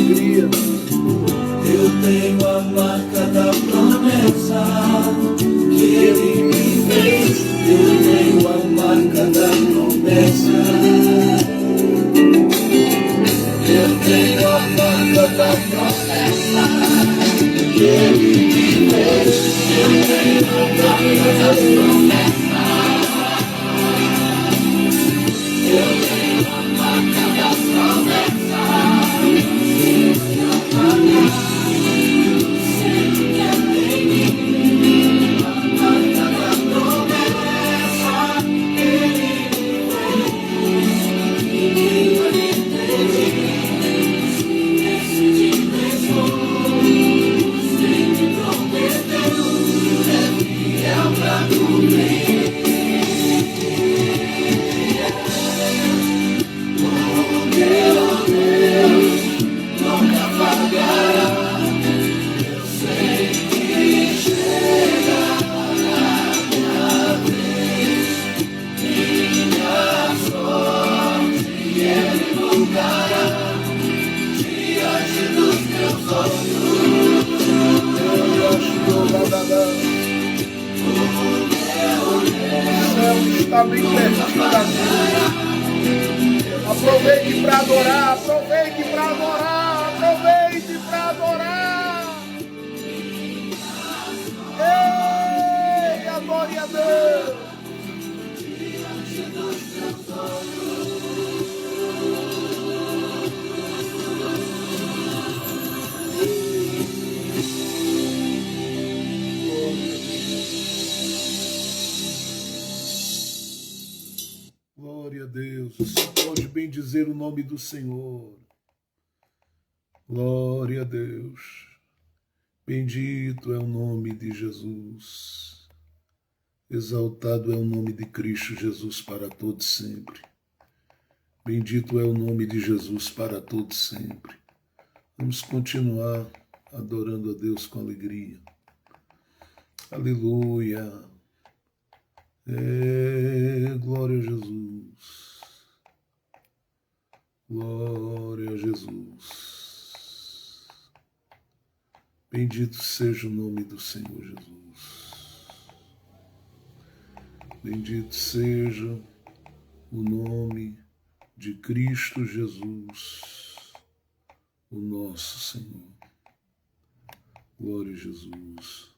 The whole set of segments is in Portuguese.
alegria. Eu tenho a marca da promessa que Ele me fez. Eu tenho a marca da promessa. Eu tenho a marca da promessa que Ele me fez. Eu tenho a marca da promessa. Eu tenho a marca da promessa. Está bem pertinho da gente. Aproveite para adorar, aproveite para adorar, aproveite para adorar. Ei, adore a Deus. Glória a Deus. Você pode bendizer o nome do Senhor. Glória a Deus. Bendito é o nome de Jesus. Exaltado é o nome de Cristo Jesus para todos sempre. Bendito é o nome de Jesus para todos sempre. Vamos continuar adorando a Deus com alegria. Aleluia. Glória a Jesus. Glória a Jesus. Bendito seja o nome do Senhor Jesus. Bendito seja o nome de Cristo Jesus, o nosso Senhor. Glória a Jesus.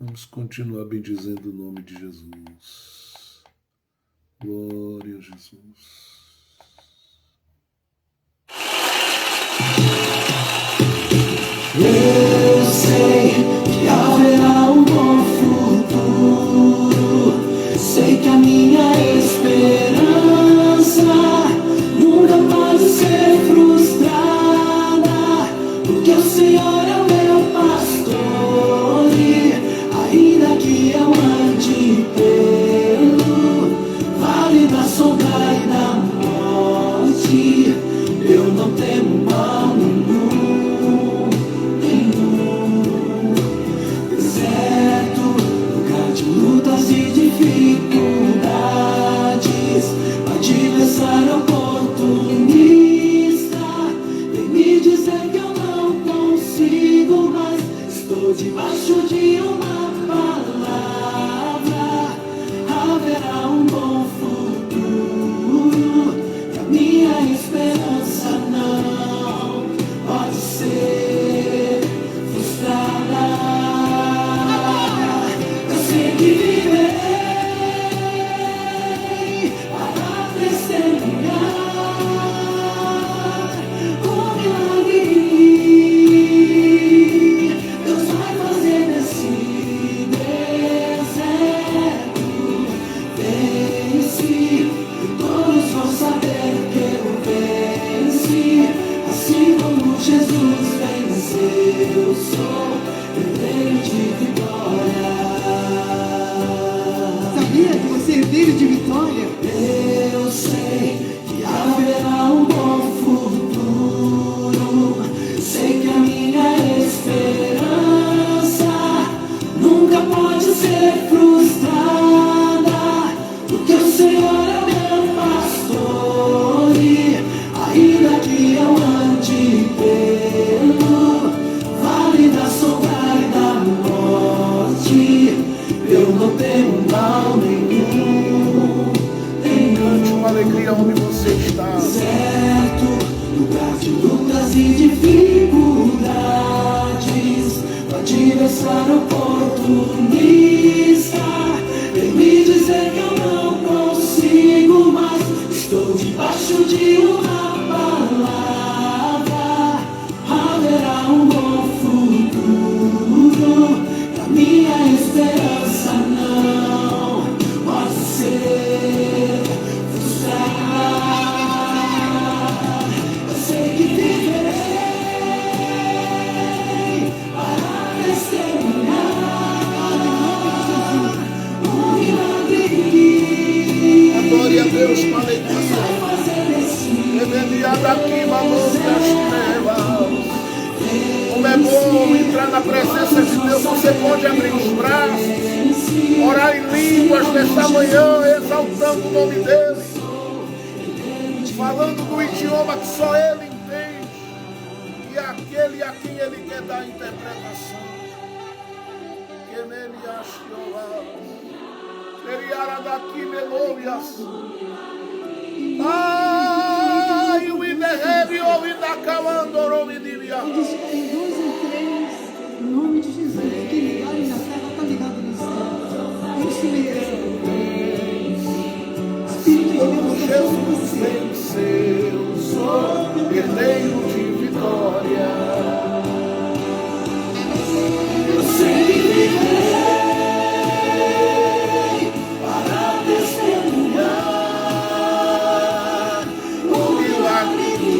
Vamos continuar bendizendo o nome de Jesus. Glória a Jesus. Eu sei que haverá um bom futuro. Sei que a minha esperança nunca pode ser frustrada, porque o Senhor é o meu pastor. Ainda que eu ande pelo vale da sombra e da morte, eu não temo mal nenhum. Deserto, lugar de lutas e dificuldades, adversário oportunista vem me dizer que eu não consigo mais. Estou debaixo de uma palavra, haverá um bom futuro pra minha esperança. usar oportunista, vem me dizer que eu não consigo mais. Estou debaixo de uma palavra, haverá um bom futuro. A minha esperança não pode ser frustrada. Eu sei que viverei para testemunhar um milagre. Adore a Deus com alegria. Daqui, valor das trevas. Como é bom entrar na presença de Deus. Você pode abrir os braços, orar em línguas nesta manhã, exaltando o nome dele, falando do idioma que só ele entende e aquele a quem ele quer dar a interpretação. Que nele acho que eu daqui melodias. Ai, o Iderrebe ouve da Calandoro, me diria. Ele diz que tem 2 e 3, em nome de Jesus. Que ligado na terra está ligado no céu. É isso mesmo. Espírito de Deus, Jesus venceu, sou herdeiro de vitória. Eu sei que viverei para testemunhar o milagre que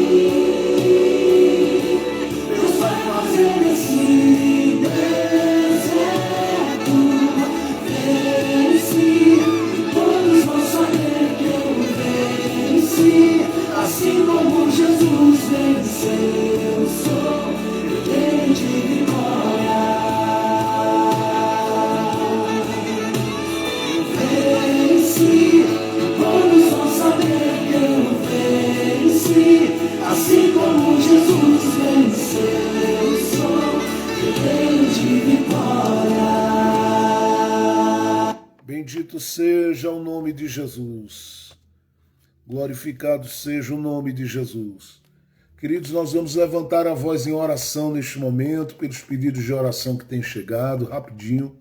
Deus vai fazer nesse deserto. Venci, todos vão saber que eu venci, assim como Jesus venceu. Sou herdeiro de vitória. Todos vão saber que eu venci, assim como Jesus venceu. Sou herdeiro de vitória. Bendito seja o nome de Jesus. Glorificado seja o nome de Jesus. Queridos, nós vamos levantar a voz em oração neste momento, pelos pedidos de oração que têm chegado, rapidinho.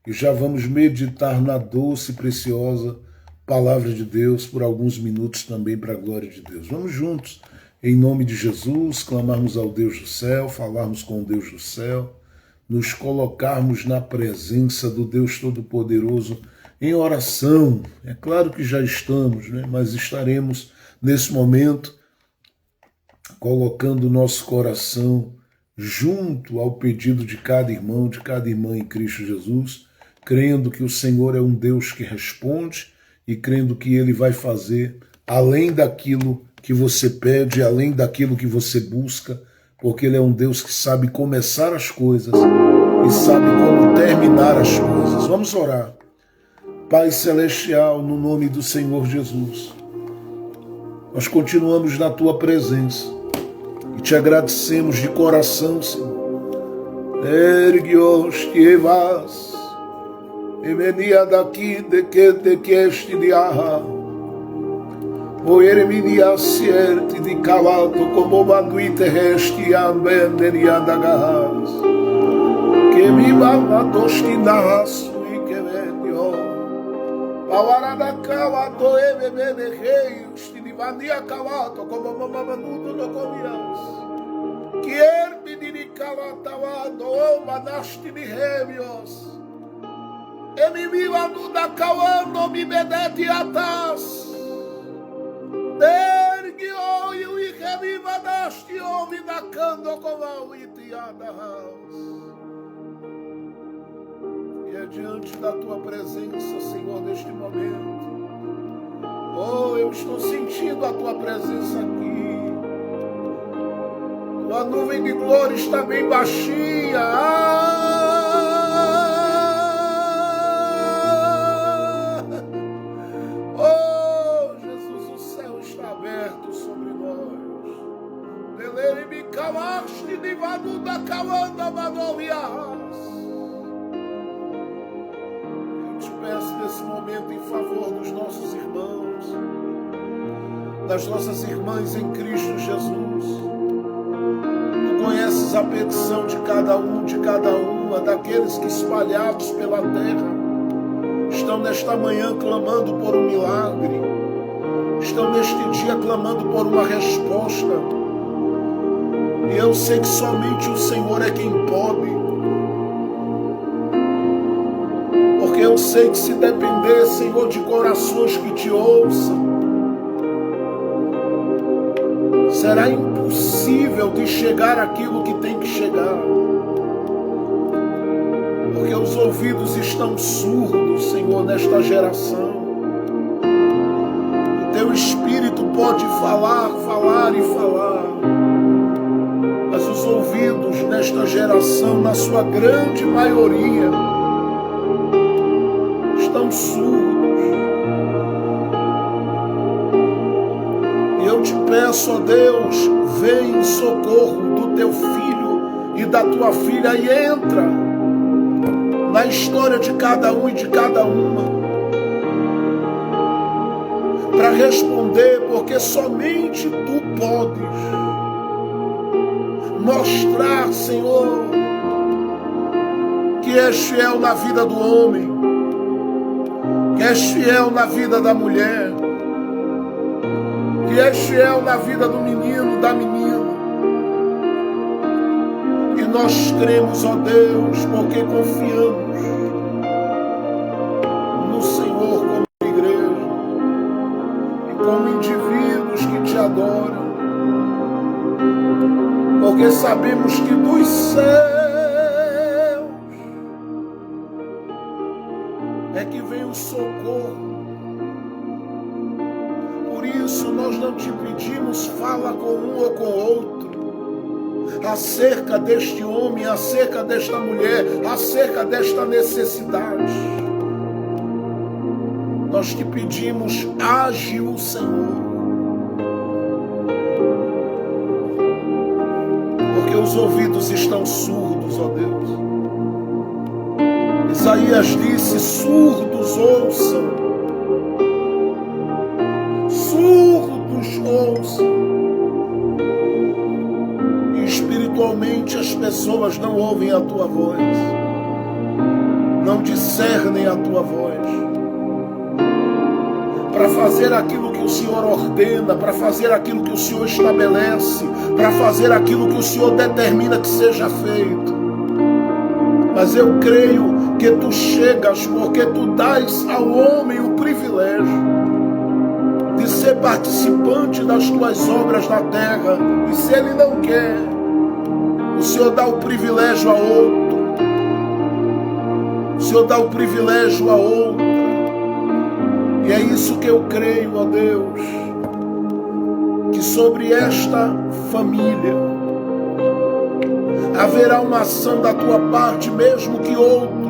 E já vamos meditar na doce e preciosa palavra de Deus por alguns minutos também para a glória de Deus. Vamos juntos, em nome de Jesus, clamarmos ao Deus do céu, falarmos com o Deus do céu, nos colocarmos na presença do Deus Todo-Poderoso em oração. É claro que já estamos, né? Mas estaremos nesse momento colocando o nosso coração junto ao pedido de cada irmão, de cada irmã em Cristo Jesus, crendo que o Senhor é um Deus que responde e crendo que Ele vai fazer além daquilo que você pede, além daquilo que você busca, porque Ele é um Deus que sabe começar as coisas e sabe como terminar as coisas. Vamos orar. Pai Celestial, no nome do Senhor Jesus, nós continuamos na Tua presença e Te agradecemos de coração, Senhor. Ergue-os que vas. E venia daqui de que te queste de arra. O erminia cierte de calato como baguite resti ambendenia da garras. Que viva matosti das e que venio. Pavara da calato e bebê de reis. Te divania calato como mamanudo do comias. Que erme de calatavado o manasti de remios. E mi viva nuda calando mi vedete atas. Ergue olho e reviva deste homem da cando com a uitiada. E é diante da tua presença, Senhor, neste momento. Oh, eu estou sentindo a tua presença aqui. Tua nuvem de glória está bem baixinha. Cavaste de vanuda calanda manovias. Eu te peço nesse momento em favor dos nossos irmãos, das nossas irmãs em Cristo Jesus. Tu conheces a petição de cada um, alma daqueles que espalhados pela terra estão nesta manhã clamando por um milagre, estão neste dia clamando por uma resposta. E eu sei que somente o Senhor é quem pode, porque eu sei que se depender, Senhor, de corações que te ouçam, será impossível de chegar àquilo que tem que chegar, porque os ouvidos estão surdos, Senhor, nesta geração. O teu Espírito pode falar, falar e falar, mas os ouvidos nesta geração, na sua grande maioria, estão surdos. E eu te peço, ó Deus, vem em socorro do teu filho e da tua filha e entra na história de cada um e de cada uma, para responder, porque somente tu podes mostrar, Senhor, que és fiel na vida do homem, que és fiel na vida da mulher, que és fiel na vida do menino, da menina. E nós cremos, ó Deus, porque confiamos no Senhor como igreja e como indivíduos que te adoram, porque sabemos que dos céus é que vem o socorro. Por isso nós não te pedimos, fala com um ou com outro, acerca deste homem, acerca desta mulher, acerca desta necessidade. Nós te pedimos, age o Senhor, porque os ouvidos estão surdos, ó Deus. Isaías disse, surdos ouçam, surdos ouçam. E espiritualmente as pessoas não ouvem a tua voz, não discernem a tua voz, para fazer aquilo que o Senhor ordena, para fazer aquilo que o Senhor estabelece, para fazer aquilo que o Senhor determina que seja feito. Mas eu creio que tu chegas porque tu dás ao homem o privilégio de ser participante das tuas obras na terra. E se ele não quer, o Senhor dá o privilégio a outro. O Senhor dá o privilégio a outro. E é isso que eu creio, ó Deus, que sobre esta família haverá uma ação da tua parte, mesmo que outros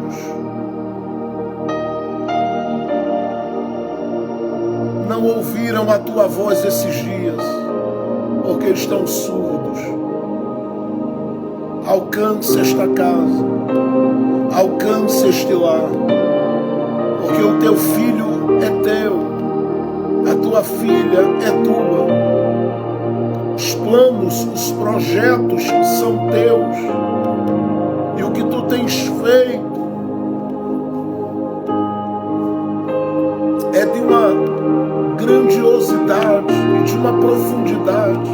não ouviram a tua voz esses dias, porque estão surdos. Alcance esta casa, alcance este lar, porque o teu filho é teu, a tua filha é tua. Os planos, os projetos são teus. E o que tu tens feito é de uma grandiosidade e de uma profundidade,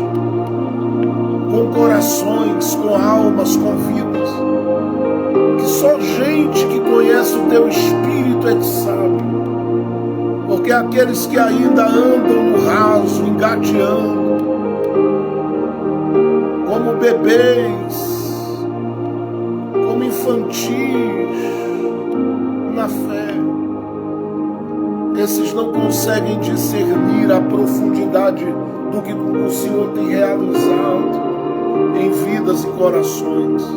com corações, com almas, com vidas, que só gente que conhece o teu Espírito é que sabe. Porque aqueles que ainda andam no raso, engateando, como bebês, como infantis na fé, esses não conseguem discernir a profundidade do que o Senhor tem realizado em vidas e corações.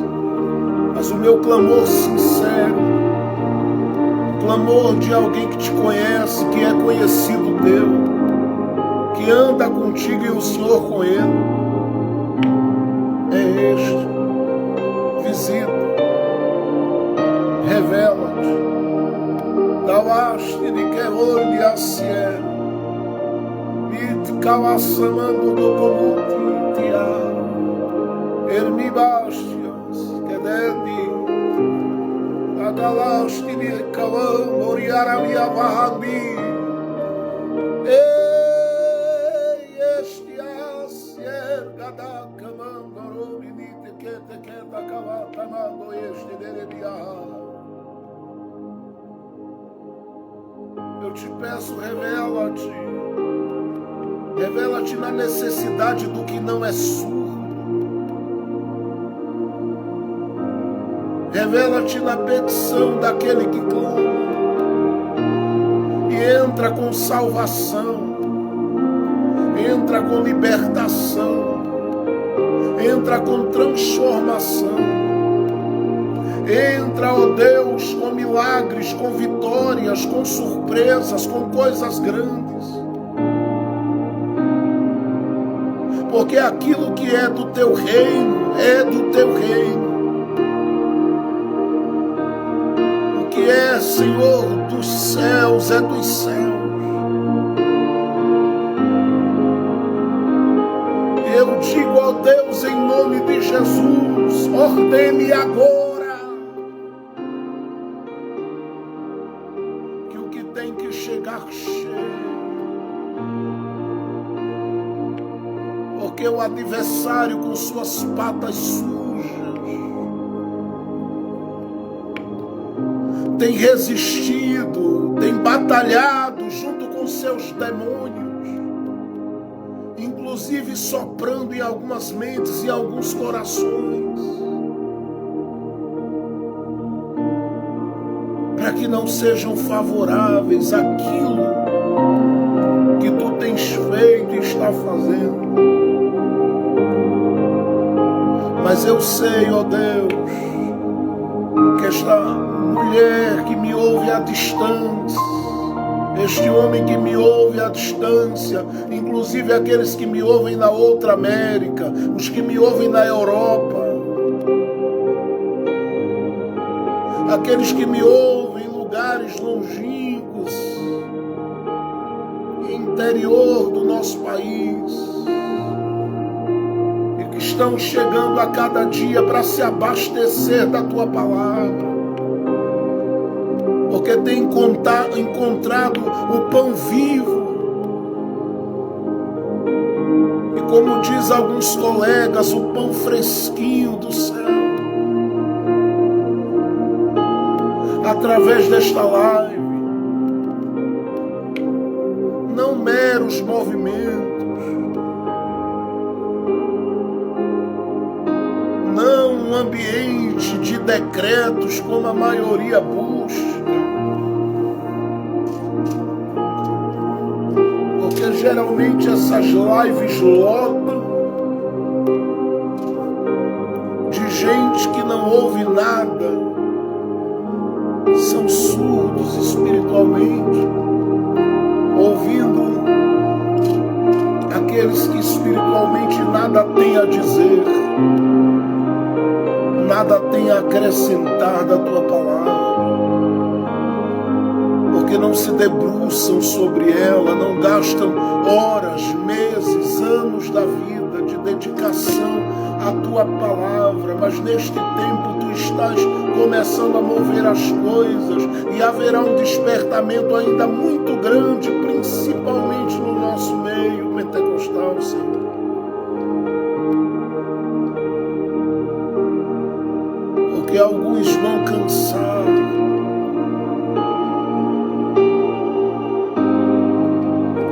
Mas o meu clamor sincero, o clamor de alguém que te conhece, que é conhecido teu, que anda contigo e o Senhor com ele, é este: visita, revela-te, dawaste de que olhe a ciel, mit kawassamando do comuti tia, ermibastios, que dendi, Gagalastini Kalam Oriaramia Vahambi. Este Asier Gada Kamandoro Minite Kete Keta Kavatamando este Derebia. Eu te peço, revela-te na necessidade do que não é surdo. Revela-te na petição daquele que clama. E entra com salvação. Entra com libertação. Entra com transformação. Entra, ó Deus, com milagres, com vitórias, com surpresas, com coisas grandes. Porque aquilo que é do teu reino, é do teu reino. Que é, Senhor, dos céus, é dos céus. Eu digo, ó Deus, em nome de Jesus, ordene agora que o que tem que chegar cheio, porque o adversário com suas patas sujas tem resistido, tem batalhado junto com seus demônios, inclusive soprando em algumas mentes e alguns corações, para que não sejam favoráveis àquilo que tu tens feito e está fazendo. Mas eu sei, ó Deus, que esta mulher que me ouve à distância, este homem que me ouve à distância, inclusive aqueles que me ouvem na outra América, os que me ouvem na Europa, aqueles que me ouvem em lugares longínquos, interior do nosso país, e que estão chegando a cada dia para se abastecer da tua palavra, porque tem encontrado o pão vivo. E como diz alguns colegas, o pão fresquinho do céu. Através desta live, não meros movimentos, não um ambiente de decretos como a maioria busca. Porque geralmente essas lives lotam de gente que não ouve nada, são surdos espiritualmente, ouvindo aqueles que espiritualmente nada têm a dizer, nada têm a acrescentar da tua palavra, porque não se debruçam sobre ela, não gastam horas, meses, anos da vida de dedicação à tua palavra, mas neste tempo tu estás começando a mover as coisas e haverá um despertamento ainda muito grande, principalmente no nosso meio pentecostal, Senhor. Porque alguns vão cansar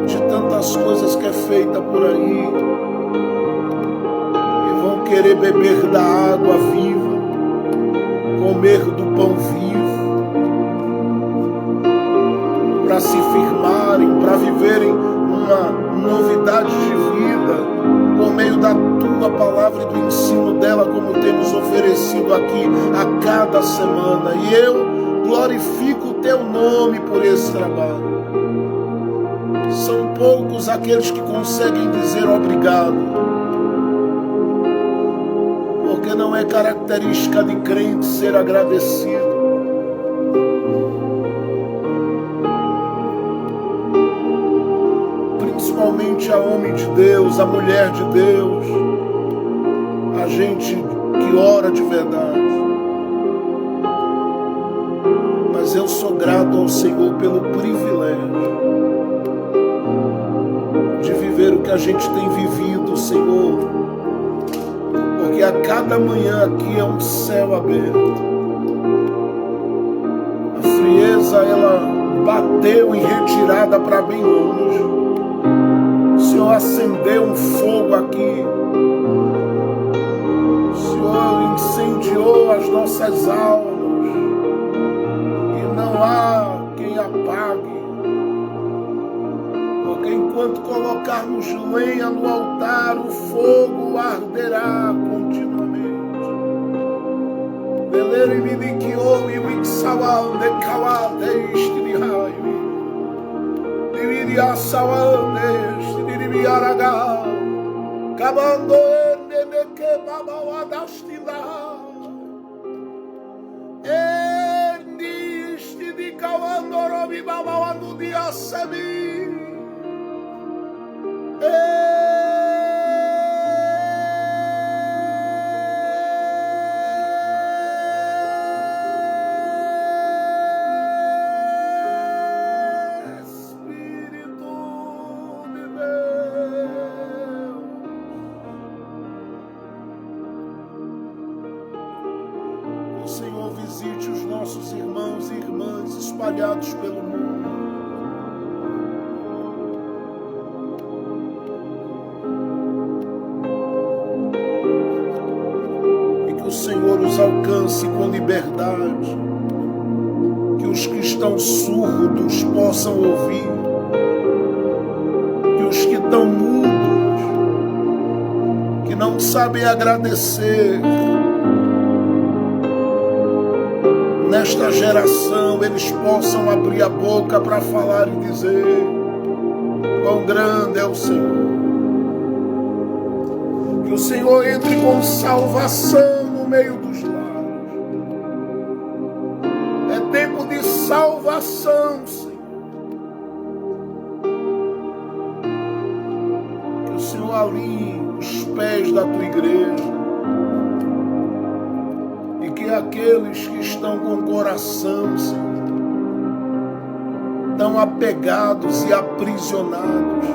de tantas coisas que é feita por aí e vão querer beber da água viva, comer do pão vivo, para se firmarem, para viverem uma novidade de vida por meio da tua palavra e do ensino dela, como temos oferecido aqui a cada semana. E eu glorifico o teu nome por esse trabalho. São poucos aqueles que conseguem dizer obrigado, porque não é característica de crente ser agradecido. Principalmente a homem de Deus, a mulher de Deus, a gente que ora de verdade. Mas eu sou grato ao Senhor pelo privilégio de viver o que a gente tem vivido, Senhor, porque a cada manhã aqui é um céu aberto. A frieza, ela bateu em retirada para bem longe. O Senhor acendeu um fogo aqui. O Senhor incendiou as nossas almas. E não há quem apague. Porque enquanto colocarmos lenha no altar, o fogo arderá continuamente. O Senhor visite os nossos irmãos e irmãs espalhados pelo mundo. O Senhor os alcance com liberdade, que os cristãos surdos possam ouvir, que os que estão mudos, que não sabem agradecer, nesta geração eles possam abrir a boca para falar e dizer: quão grande é o Senhor. Que o Senhor entre com salvação no meio dos lares. É tempo de salvação, Senhor. Que o Senhor alinhe os pés da tua igreja. E que aqueles que estão com o coração, Senhor, tão apegados e aprisionados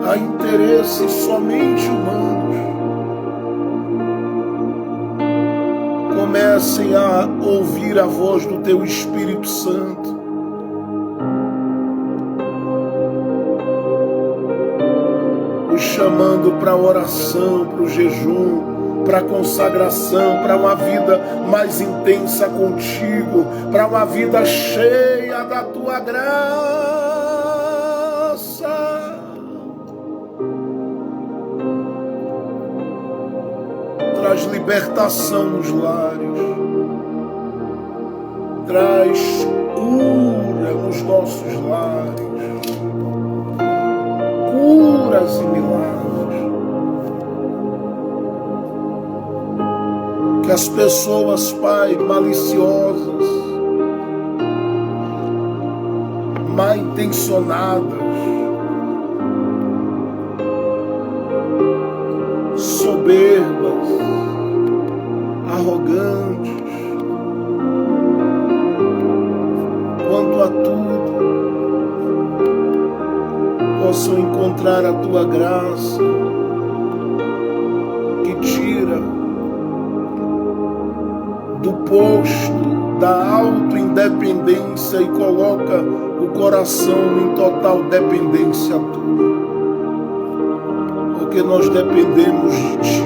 a interesses somente humanos, comecem a ouvir a voz do teu Espírito Santo. Os chamando para a oração, para o jejum, para a consagração, para uma vida mais intensa contigo, para uma vida cheia da tua graça. Traz libertação nos lares, traz cura nos nossos lares, curas e milagres. Que as pessoas, Pai, maliciosas, mal intencionadas, soberbas, arrogantes, quanto a tudo, possam encontrar a tua graça, que tira do posto da auto-independência e coloca o coração em total dependência tua. Porque nós dependemos de ti.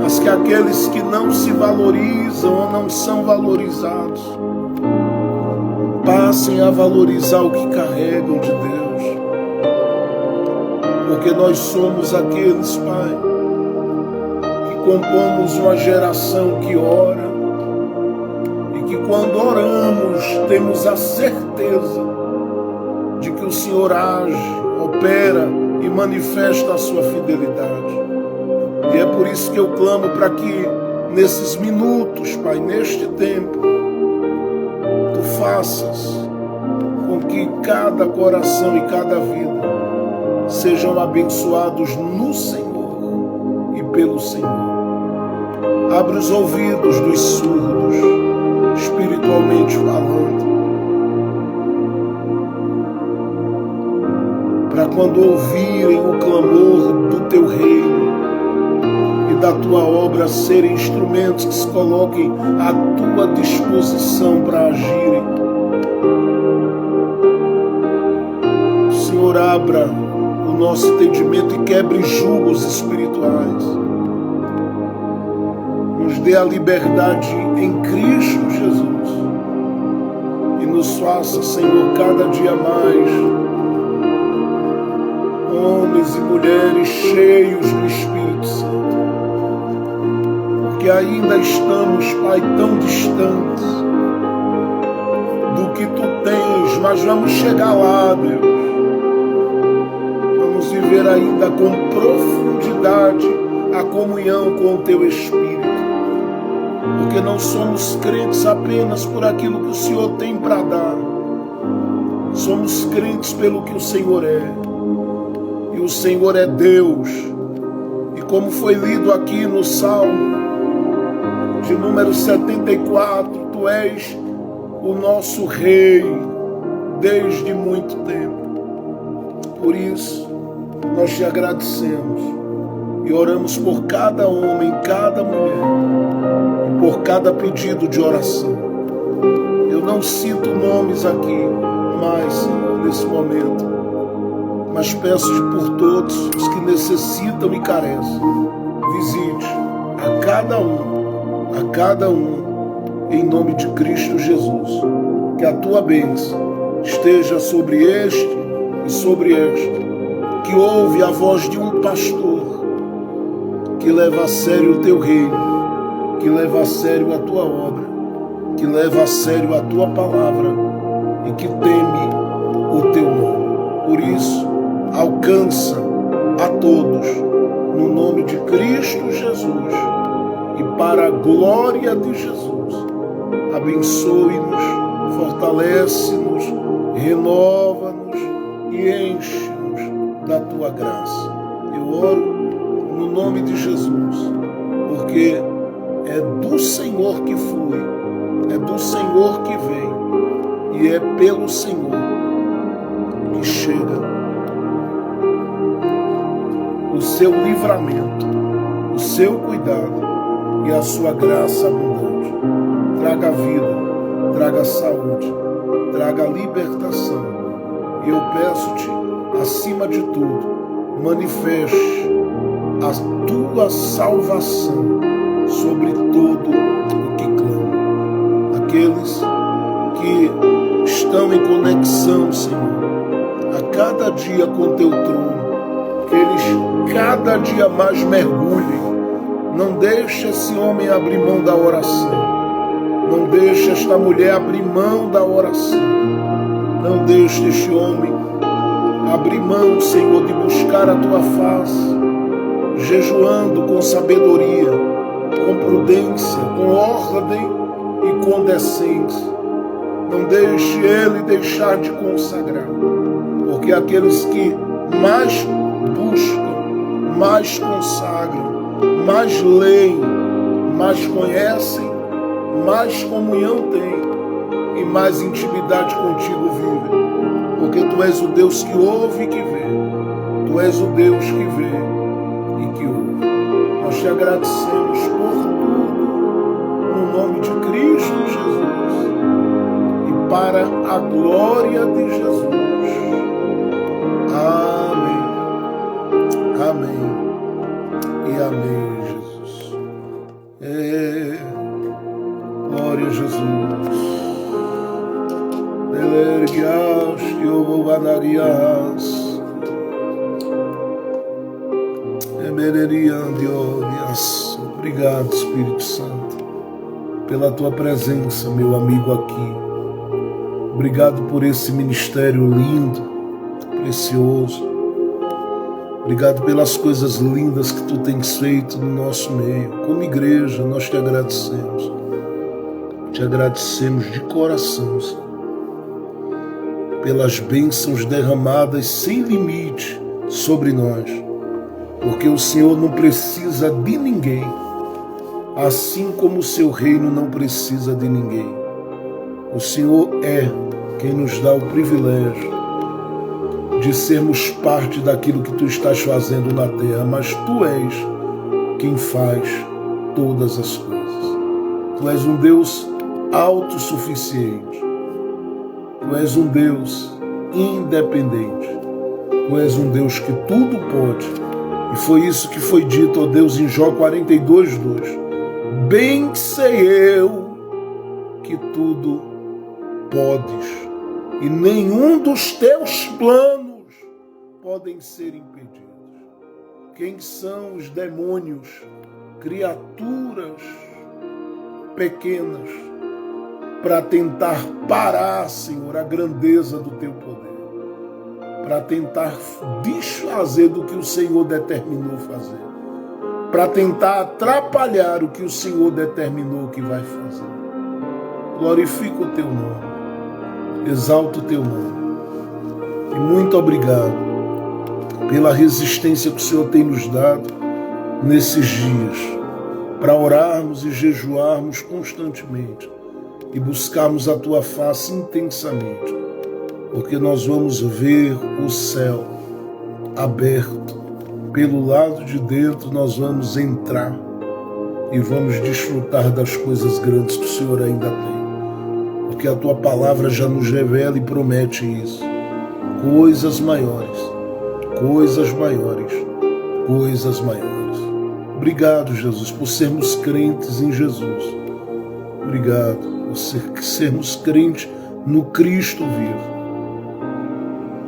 Mas que aqueles que não se valorizam ou não são valorizados passem a valorizar o que carregam de Deus. Porque nós somos aqueles, Pai, que compomos uma geração que ora e que quando oramos temos a certeza de que o Senhor age, opera e manifesta a sua fidelidade. E é por isso que eu clamo para que nesses minutos, Pai, neste tempo, Tu faças com que cada coração e cada vida sejam abençoados no Senhor e pelo Senhor. Abre os ouvidos dos surdos, espiritualmente falando, para quando ouvirem o clamor do teu reino e da tua obra, serem instrumentos que se coloquem à tua disposição para agirem. Senhor, abra o nosso entendimento e quebre julgos espirituais. Nos dê a liberdade em Cristo Jesus e nos faça, Senhor, cada dia mais homens e mulheres cheios do Espírito Santo, porque ainda estamos, Pai, tão distantes do que Tu tens, mas vamos chegar lá, Deus. Vamos viver ainda com profundidade a comunhão com o Teu Espírito, porque não somos crentes apenas por aquilo que o Senhor tem para dar, somos crentes pelo que o Senhor é. E o Senhor é Deus. E como foi lido aqui no Salmo de número 74, Tu és o nosso Rei desde muito tempo. Por isso, nós Te agradecemos e oramos por cada homem, cada mulher, e por cada pedido de oração. Eu não cito nomes aqui mais, Senhor, nesse momento, mas peço-te por todos os que necessitam e carecem. Visite a cada um, em nome de Cristo Jesus. Que a Tua bênção esteja sobre este e sobre esta, que ouve a voz de um pastor, que leva a sério o Teu reino, que leva a sério a Tua obra, que leva a sério a Tua palavra e que teme o Teu nome. Por isso, alcança a todos, no nome de Cristo Jesus, e para a glória de Jesus. Abençoe-nos, fortalece-nos, renova-nos e enche-nos da Tua graça. Eu oro no nome de Jesus, porque é do Senhor que flui, é do Senhor que vem, e é pelo Senhor que chega o Seu livramento, o Seu cuidado e a Sua graça abundante. Traga vida, traga saúde, traga libertação. E eu peço-te, acima de tudo, manifeste a Tua salvação sobre todo o que clama. Aqueles que estão em conexão, Senhor, a cada dia com Teu trono, que eles cada dia mais mergulhem. Não deixe esse homem abrir mão da oração. Não deixe esta mulher abrir mão da oração. Não deixe este homem abrir mão, Senhor, de buscar a Tua face, jejuando com sabedoria, com prudência, com ordem e com decência. Não deixe ele deixar de consagrar, porque aqueles que mais buscam, mais consagram, mais leem, mais conhecem, mais comunhão têm e mais intimidade contigo vivem. Porque Tu és o Deus que ouve e que vê. Tu és o Deus que vê e que ouve. Nós Te agradecemos por tudo, no nome de Cristo Jesus e para a glória de Jesus. Amém. Amém e amém, Jesus. Glória a Jesus. Elergias que ovanarias, emereriandiorias. Obrigado, Espírito Santo, pela Tua presença, meu amigo aqui. Obrigado por esse ministério lindo, precioso. Obrigado pelas coisas lindas que Tu tens feito no nosso meio. Como igreja, nós Te agradecemos. Te agradecemos de coração, Senhor, pelas bênçãos derramadas sem limite sobre nós. Porque o Senhor não precisa de ninguém. assim como o seu reino não precisa de ninguém. O Senhor é quem nos dá o privilégio de sermos parte daquilo que tu estás fazendo na terra, mas tu és quem faz todas as coisas. Tu és um Deus autossuficiente. Tu és um Deus independente. Tu és um Deus que tudo pode. E foi isso que foi dito, ó Deus, em Jó 42:2. Bem sei eu que tudo podes, e nenhum dos teus planos podem ser impedidos. Quem são os demônios? Criaturas pequenas para tentar parar, Senhor, a grandeza do teu poder, para tentar desfazer do que o Senhor determinou fazer, para tentar atrapalhar o que o Senhor determinou que vai fazer. Glorifica o teu nome, exalta o teu nome, e muito obrigado pela resistência que o Senhor tem nos dado nesses dias, para orarmos e jejuarmos constantemente e buscarmos a tua face intensamente, porque nós vamos ver o céu aberto. Pelo lado de dentro nós vamos entrar e vamos desfrutar das coisas grandes que o Senhor ainda tem, porque a tua palavra já nos revela e promete isso. Coisas maiores, coisas maiores, coisas maiores. Obrigado, Jesus, por sermos crentes em Jesus. Obrigado por sermos crentes no Cristo vivo.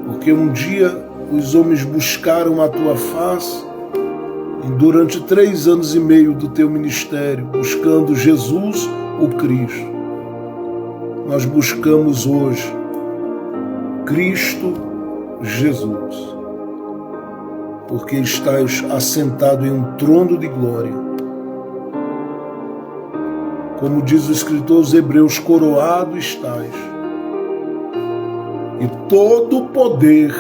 Porque um dia os homens buscaram a tua face e durante 3 anos e meio do teu ministério, buscando Jesus, o Cristo. Nós buscamos hoje Cristo Jesus, porque estás assentado em um trono de glória. Como diz o escritor aos Hebreus, coroado estás. E todo o poder,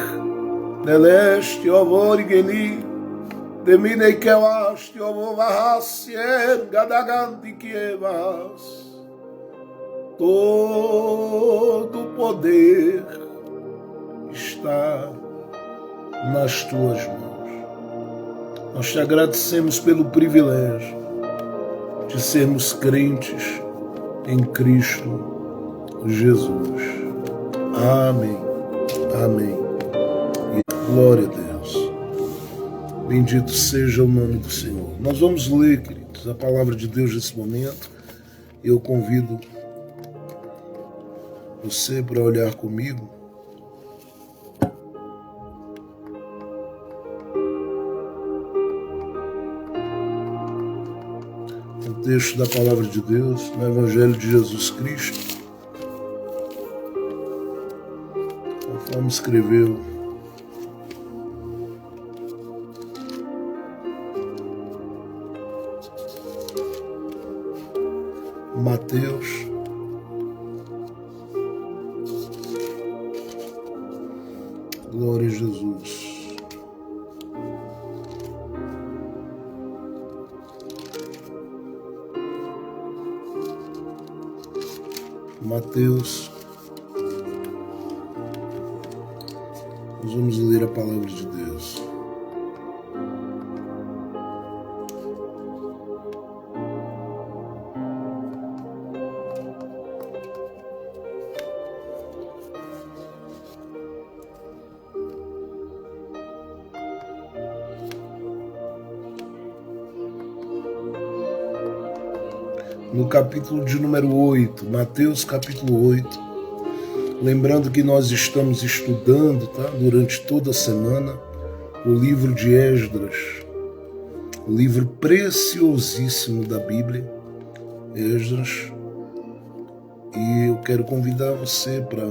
Neleste, Ovorigeni, Deminei Kewaste, Ovovahasien, Gadagandi Kievas. Todo o poder está nas tuas mãos. Nós te agradecemos pelo privilégio de sermos crentes em Cristo Jesus. Amém. Amém. E glória a Deus. Bendito seja o nome do Senhor. Nós vamos ler, queridos, a palavra de Deus nesse momento. Eu convido você para olhar comigo o texto da palavra de Deus no Evangelho de Jesus Cristo, conforme escreveu Mateus, glória a Jesus. Mateus, nós vamos ler a palavra de Deus. No capítulo de número 8, Mateus capítulo 8, lembrando que nós estamos estudando, tá, durante toda a semana, o livro de Esdras, o livro preciosíssimo da Bíblia, Esdras, e eu quero convidar você para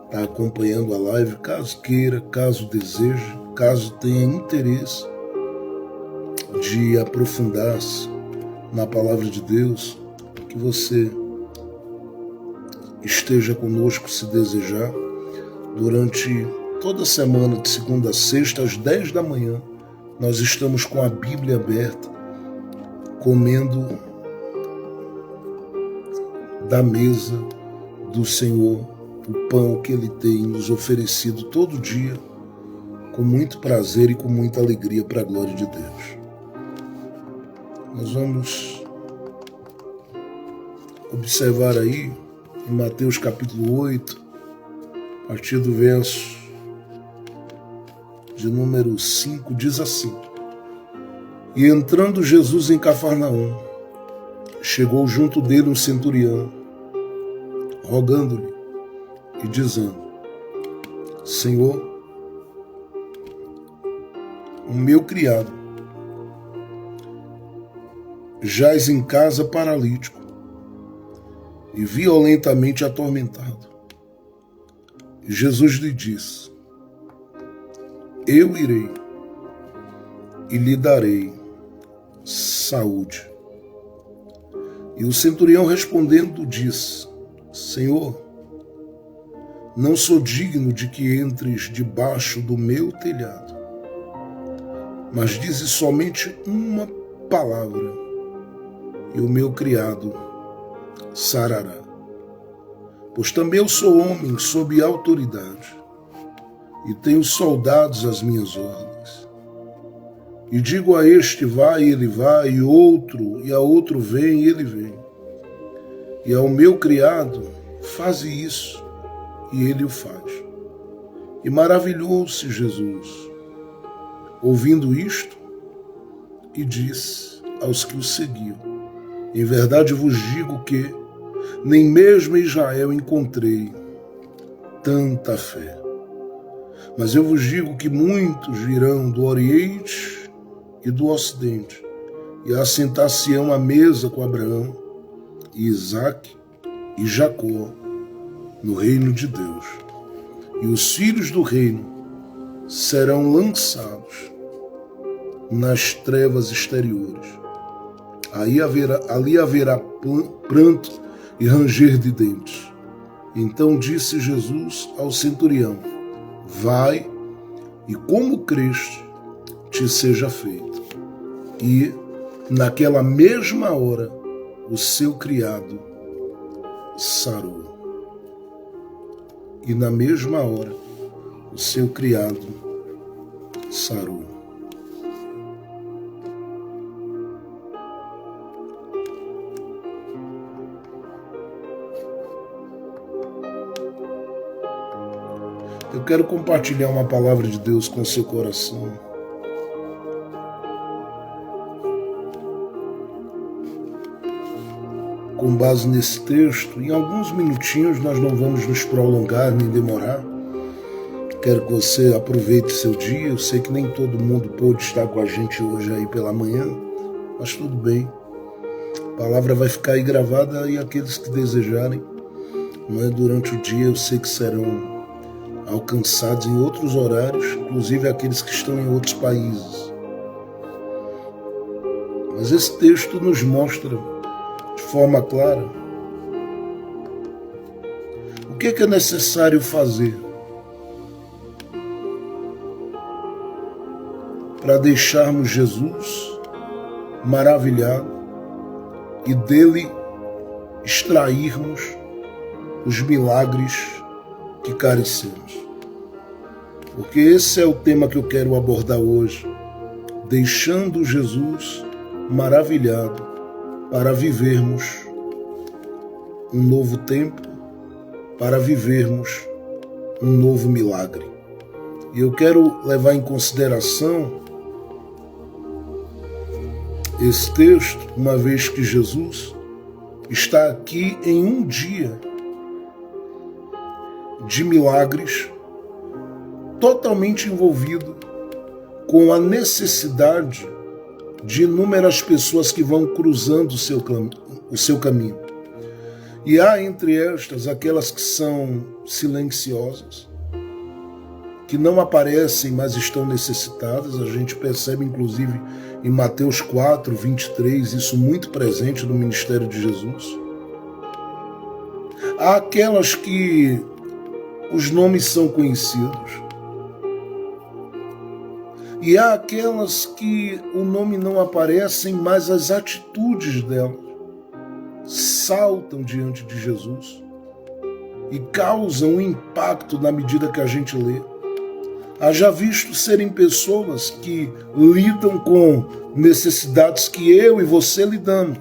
estar acompanhando a live, caso queira, caso deseje, caso tenha interesse de aprofundar-se na palavra de Deus, que você esteja conosco se desejar, durante toda a semana, de segunda a sexta, às 10 da manhã, nós estamos com a Bíblia aberta, comendo da mesa do Senhor o pão que Ele tem nos oferecido todo dia, com muito prazer e com muita alegria para a glória de Deus. Nós vamos observar aí em Mateus capítulo 8, a partir do verso de número 5, diz assim: E entrando Jesus em Cafarnaum, chegou junto dele um centurião, rogando-lhe e dizendo: Senhor, o meu criado jaz em casa paralítico e violentamente atormentado. E Jesus lhe disse: Eu irei e lhe darei saúde. E o centurião respondendo disse: Senhor, não sou digno de que entres debaixo do meu telhado, mas dize somente uma palavra, e o meu criado sarará. Pois também eu sou homem sob autoridade, e tenho soldados às minhas ordens. E digo a este, vai, e ele vai, e a outro vem, e ele vem. E ao meu criado, faze isso, e ele o faz. E maravilhou-se Jesus, ouvindo isto, e disse aos que o seguiam: Em verdade vos digo que nem mesmo em Israel encontrei tanta fé. Mas eu vos digo que muitos virão do Oriente e do Ocidente, e assentar-se-ão à mesa com Abraão, e Isaque e Jacó, no reino de Deus. E os filhos do reino serão lançados nas trevas exteriores. Ali haverá pranto e ranger de dentes. Então disse Jesus ao centurião: Vai, e como creste, te seja feito. E, naquela mesma hora, o seu criado sarou. E na mesma hora, o seu criado sarou. Eu quero compartilhar uma palavra de Deus com seu coração. Com base nesse texto, em alguns minutinhos nós não vamos nos prolongar nem demorar. Quero que você aproveite seu dia. Eu sei que nem todo mundo pôde estar com a gente hoje aí pela manhã, mas tudo bem. A palavra vai ficar aí gravada e aqueles que desejarem, não é, durante o dia, eu sei que serão alcançados em outros horários, inclusive aqueles que estão em outros países. Mas esse texto nos mostra de forma clara o que é necessário fazer para deixarmos Jesus maravilhado e dele extrairmos os milagres que carecemos. Porque esse é o tema que eu quero abordar hoje, deixando Jesus maravilhado para vivermos um novo tempo, para vivermos um novo milagre. E eu quero levar em consideração esse texto, uma vez que Jesus está aqui em um dia de milagres, totalmente envolvido com a necessidade de inúmeras pessoas que vão cruzando o seu caminho. E há entre estas aquelas que são silenciosas, que não aparecem, mas estão necessitadas. A gente percebe, inclusive, em Mateus 4, 23, isso muito presente no ministério de Jesus. Há aquelas que os nomes são conhecidos. E há aquelas que o nome não aparecem, mas as atitudes delas saltam diante de Jesus e causam um impacto na medida que a gente lê. Haja visto serem pessoas que lidam com necessidades que eu e você lidamos.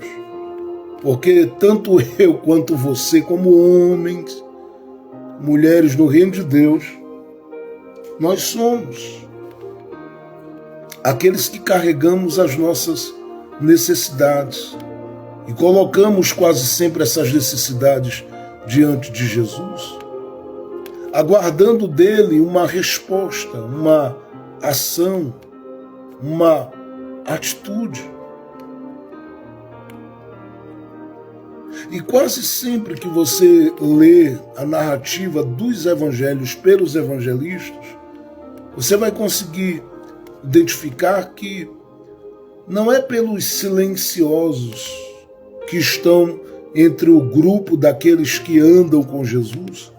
Porque tanto eu quanto você, como homens, mulheres no reino de Deus, nós somos aqueles que carregamos as nossas necessidades e colocamos quase sempre essas necessidades diante de Jesus, aguardando dele uma resposta, uma ação, uma atitude. E quase sempre que você lê a narrativa dos evangelhos pelos evangelistas, você vai conseguir identificar que não é pelos silenciosos que estão entre o grupo daqueles que andam com Jesus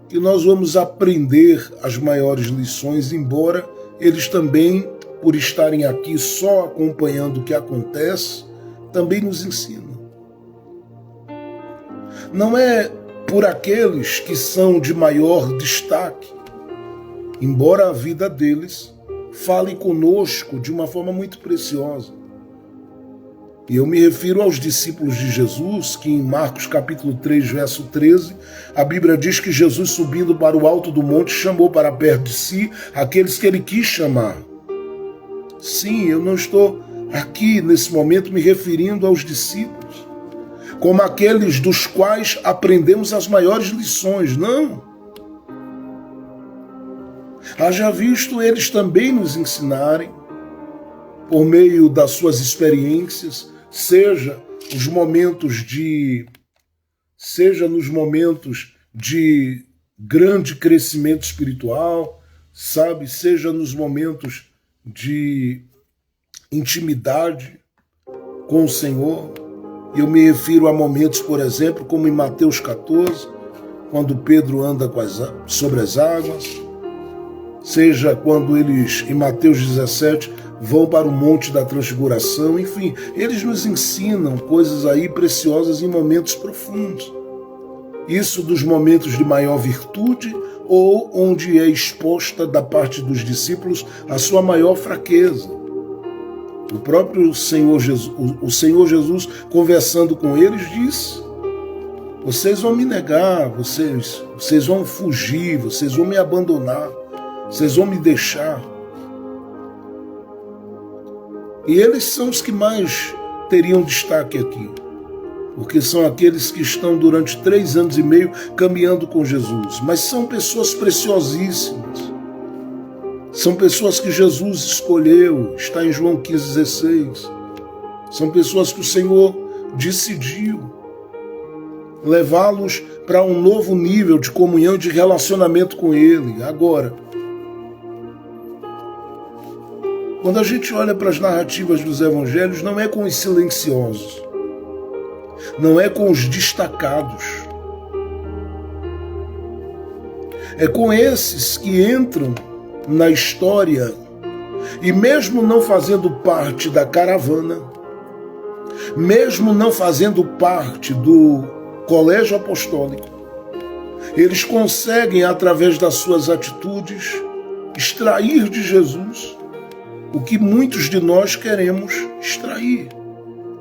que nós vamos aprender as maiores lições, embora eles também, por estarem aqui só acompanhando o que acontece, também nos ensinam. Não é por aqueles que são de maior destaque, embora a vida deles fale conosco de uma forma muito preciosa. E eu me refiro aos discípulos de Jesus, que em Marcos capítulo 3, verso 13, a Bíblia diz que Jesus, subindo para o alto do monte, chamou para perto de si aqueles que ele quis chamar. Sim, eu não estou aqui nesse momento me referindo aos discípulos, como aqueles dos quais aprendemos as maiores lições, não. Haja visto eles também nos ensinarem, por meio das suas experiências, seja nos momentos de grande crescimento espiritual, sabe, seja nos momentos de intimidade com o Senhor. Eu me refiro a momentos, por exemplo, como em Mateus 14, quando Pedro anda sobre as águas, seja quando eles, em Mateus 17, vão para o Monte da Transfiguração, enfim, eles nos ensinam coisas aí preciosas em momentos profundos. Isso dos momentos de maior virtude ou onde é exposta da parte dos discípulos a sua maior fraqueza. O próprio Senhor Jesus, conversando com eles, disse: vocês vão me negar, vocês vão fugir, vocês vão me abandonar, vocês vão me deixar. E eles são os que mais teriam destaque aqui, porque são aqueles que estão durante 3 anos e meio caminhando com Jesus, mas são pessoas preciosíssimas, são pessoas que Jesus escolheu, está em João 15,16, são pessoas que o Senhor decidiu levá-los para um novo nível de comunhão e de relacionamento com Ele. Agora, quando a gente olha para as narrativas dos evangelhos, não é com os silenciosos, não é com os destacados, é com esses que entram na história e mesmo não fazendo parte da caravana, mesmo não fazendo parte do colégio apostólico, eles conseguem, através das suas atitudes, extrair de Jesus o que muitos de nós queremos extrair,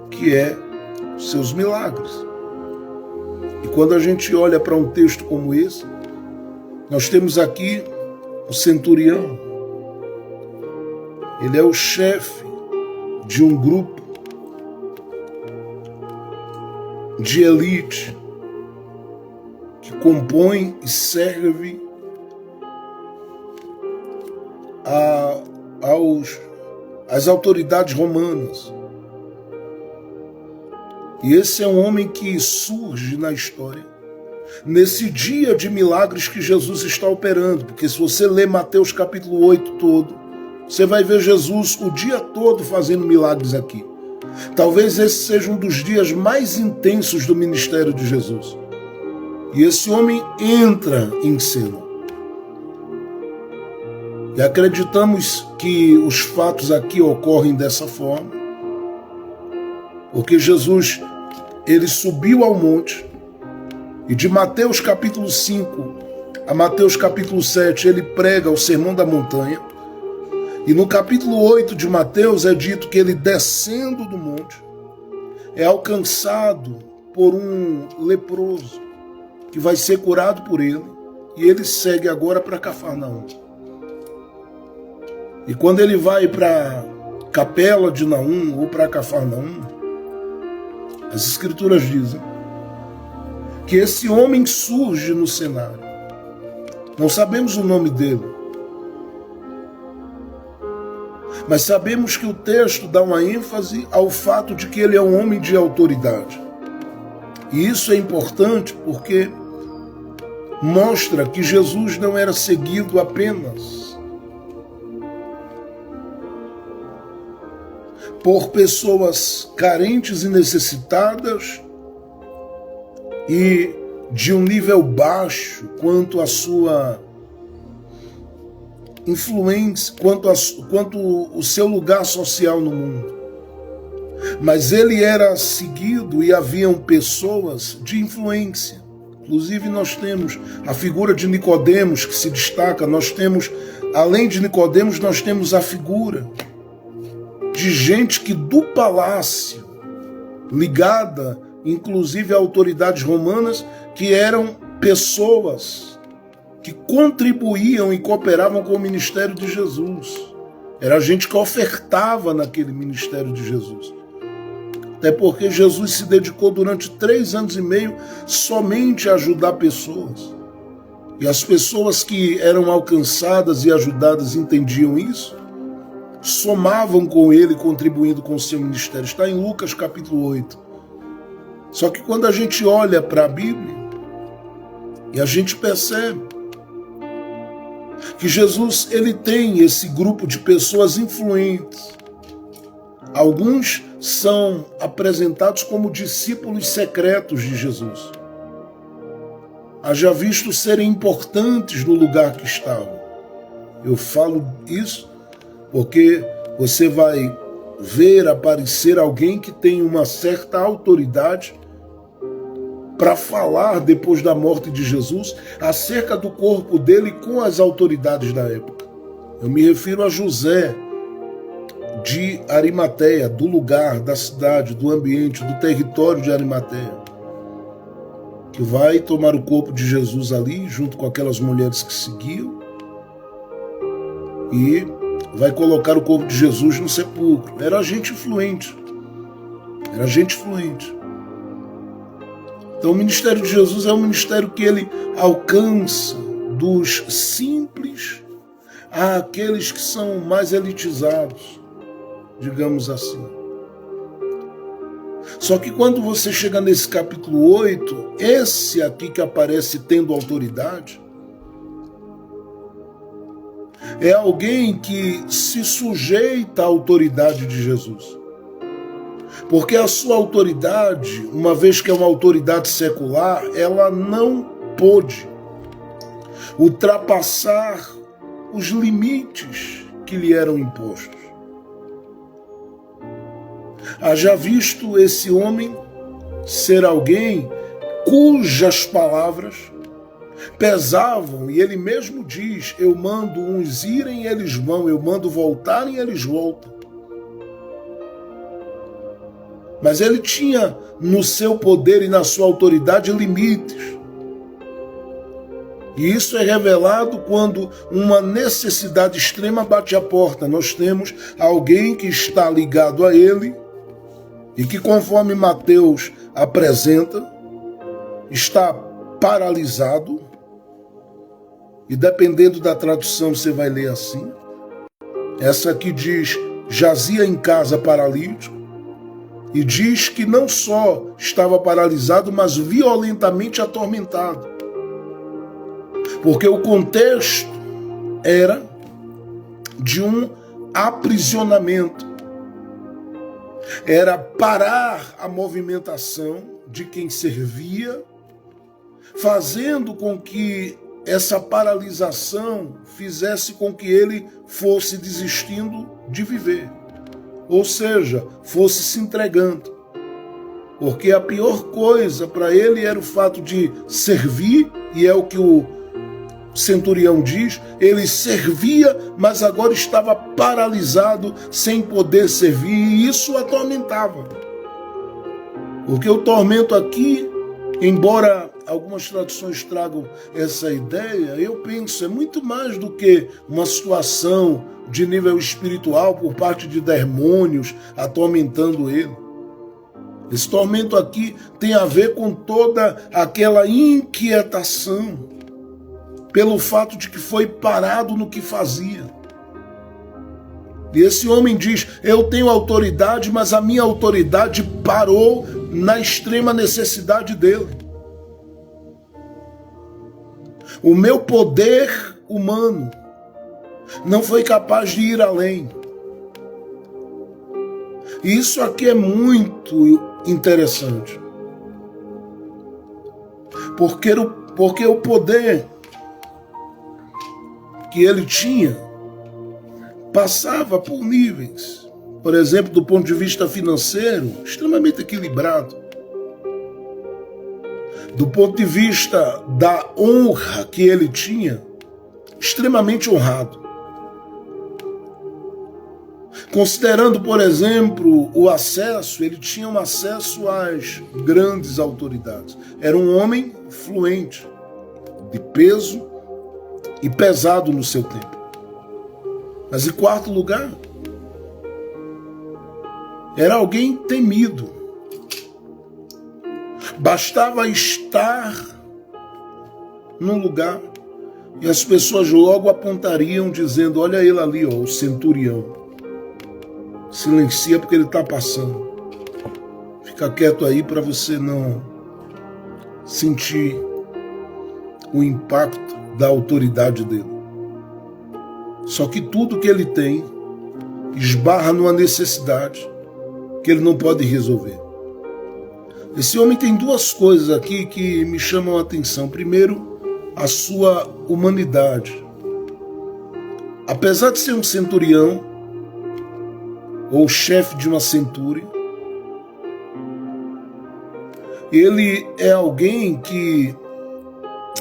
que é os seus milagres. E quando a gente olha para um texto como esse, nós temos aqui o centurião. Ele é o chefe de um grupo de elite que compõe e serve às autoridades romanas. E esse é um homem que surge na história nesse dia de milagres que Jesus está operando, porque se você ler Mateus capítulo 8 todo, você vai ver Jesus o dia todo fazendo milagres aqui. Talvez esse seja um dos dias mais intensos do ministério de Jesus. E esse homem entra em cena. E acreditamos que os fatos aqui ocorrem dessa forma, porque Jesus, ele subiu ao monte, e de Mateus capítulo 5 a Mateus capítulo 7, ele prega o Sermão da Montanha, e no capítulo 8 de Mateus é dito que ele, descendo do monte, é alcançado por um leproso, que vai ser curado por ele, e ele segue agora para Cafarnaum. E quando ele vai para Capela de Naum ou para Cafarnaum, as escrituras dizem que esse homem surge no cenário. Não sabemos o nome dele, mas sabemos que o texto dá uma ênfase ao fato de que ele é um homem de autoridade. E isso é importante porque mostra que Jesus não era seguido apenas por pessoas carentes e necessitadas e de um nível baixo quanto à sua influência, quanto o seu lugar social no mundo. Mas ele era seguido e haviam pessoas de influência. Inclusive nós temos a figura de Nicodemos que se destaca, nós temos, além de Nicodemos, nós temos a figura de gente que do palácio, ligada inclusive a autoridades romanas, que eram pessoas que contribuíam e cooperavam com o ministério de Jesus. Era gente que ofertava naquele ministério de Jesus. Até porque Jesus se dedicou durante 3 anos e meio somente a ajudar pessoas. E as pessoas que eram alcançadas e ajudadas entendiam isso, somavam com ele, contribuindo com o seu ministério. Está em Lucas capítulo 8. Só que quando a gente olha para a Bíblia, e a gente percebe que Jesus, ele tem esse grupo de pessoas influentes. Alguns são apresentados como discípulos secretos de Jesus. Haja visto serem importantes no lugar que estavam. Eu falo isso porque você vai ver aparecer alguém que tem uma certa autoridade para falar depois da morte de Jesus acerca do corpo dele com as autoridades da época. Eu me refiro a José de Arimateia, do lugar, da cidade, do ambiente, do território de Arimateia, que vai tomar o corpo de Jesus ali, junto com aquelas mulheres que seguiam, e vai colocar o corpo de Jesus no sepulcro. Era gente influente. Era gente influente. Então o ministério de Jesus é um ministério que ele alcança dos simples àqueles que são mais elitizados, digamos assim. Só que quando você chega nesse capítulo 8, esse aqui que aparece tendo autoridade, é alguém que se sujeita à autoridade de Jesus. Porque a sua autoridade, uma vez que é uma autoridade secular, ela não pôde ultrapassar os limites que lhe eram impostos. Haja visto esse homem ser alguém cujas palavras pesavam, e ele mesmo diz: eu mando uns irem e eles vão, eu mando voltarem e eles voltam. Mas ele tinha no seu poder e na sua autoridade limites. E isso é revelado quando uma necessidade extrema bate à porta. Nós temos alguém que está ligado a ele e que, conforme Mateus apresenta, está paralisado. E dependendo da tradução você vai ler assim. Essa aqui diz: jazia em casa paralítico. E diz que não só estava paralisado, mas violentamente atormentado. Porque o contexto era de um aprisionamento. Era parar a movimentação de quem servia, fazendo com que essa paralisação fizesse com que ele fosse desistindo de viver. Ou seja, fosse se entregando. Porque a pior coisa para ele era o fato de servir, e é o que o centurião diz, ele servia, mas agora estava paralisado, sem poder servir, e isso o atormentava. Porque o tormento aqui, embora algumas traduções tragam essa ideia, eu penso, é muito mais do que uma situação de nível espiritual por parte de demônios atormentando ele. Esse tormento aqui tem a ver com toda aquela inquietação pelo fato de que foi parado no que fazia. E esse homem diz, eu tenho autoridade, mas a minha autoridade parou na extrema necessidade dele. O meu poder humano não foi capaz de ir além. E isso aqui é muito interessante. Porque o poder que ele tinha passava por níveis. Por exemplo, do ponto de vista financeiro, extremamente equilibrado. Do ponto de vista da honra que ele tinha, extremamente honrado. Considerando, por exemplo, o acesso, ele tinha um acesso às grandes autoridades. Era um homem fluente, de peso e pesado no seu tempo. Mas em quarto lugar, era alguém temido. Bastava estar num lugar e as pessoas logo apontariam dizendo, olha ele ali, ó, o centurião. Silencia porque ele está passando. Fica quieto aí para você não sentir o impacto da autoridade dele. Só que tudo que ele tem esbarra numa necessidade que ele não pode resolver. Esse homem tem duas coisas aqui que me chamam a atenção. Primeiro, a sua humanidade. Apesar de ser um centurião, ou chefe de uma centúria, ele é alguém que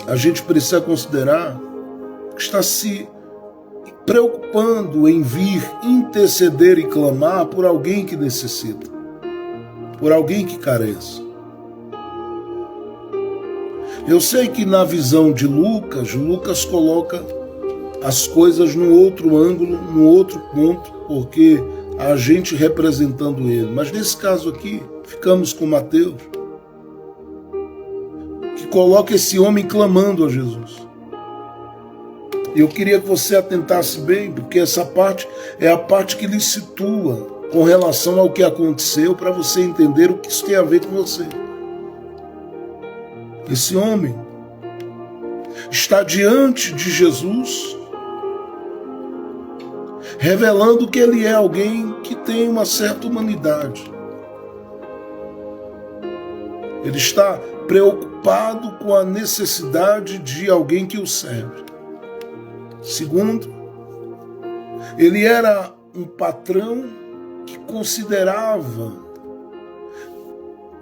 a gente precisa considerar que está se preocupando em vir interceder e clamar por alguém que necessita, por alguém que carece. Eu sei que na visão de Lucas coloca as coisas num outro ângulo, num outro ponto, porque a gente representando ele. Mas nesse caso aqui, ficamos com Mateus, que coloca esse homem clamando a Jesus. Eu queria que você atentasse bem, porque essa parte é a parte que lhe situa com relação ao que aconteceu, para você entender o que isso tem a ver com você. Esse homem está diante de Jesus, revelando que ele é alguém que tem uma certa humanidade. Ele está preocupado com a necessidade de alguém que o serve. Segundo, ele era um patrão que considerava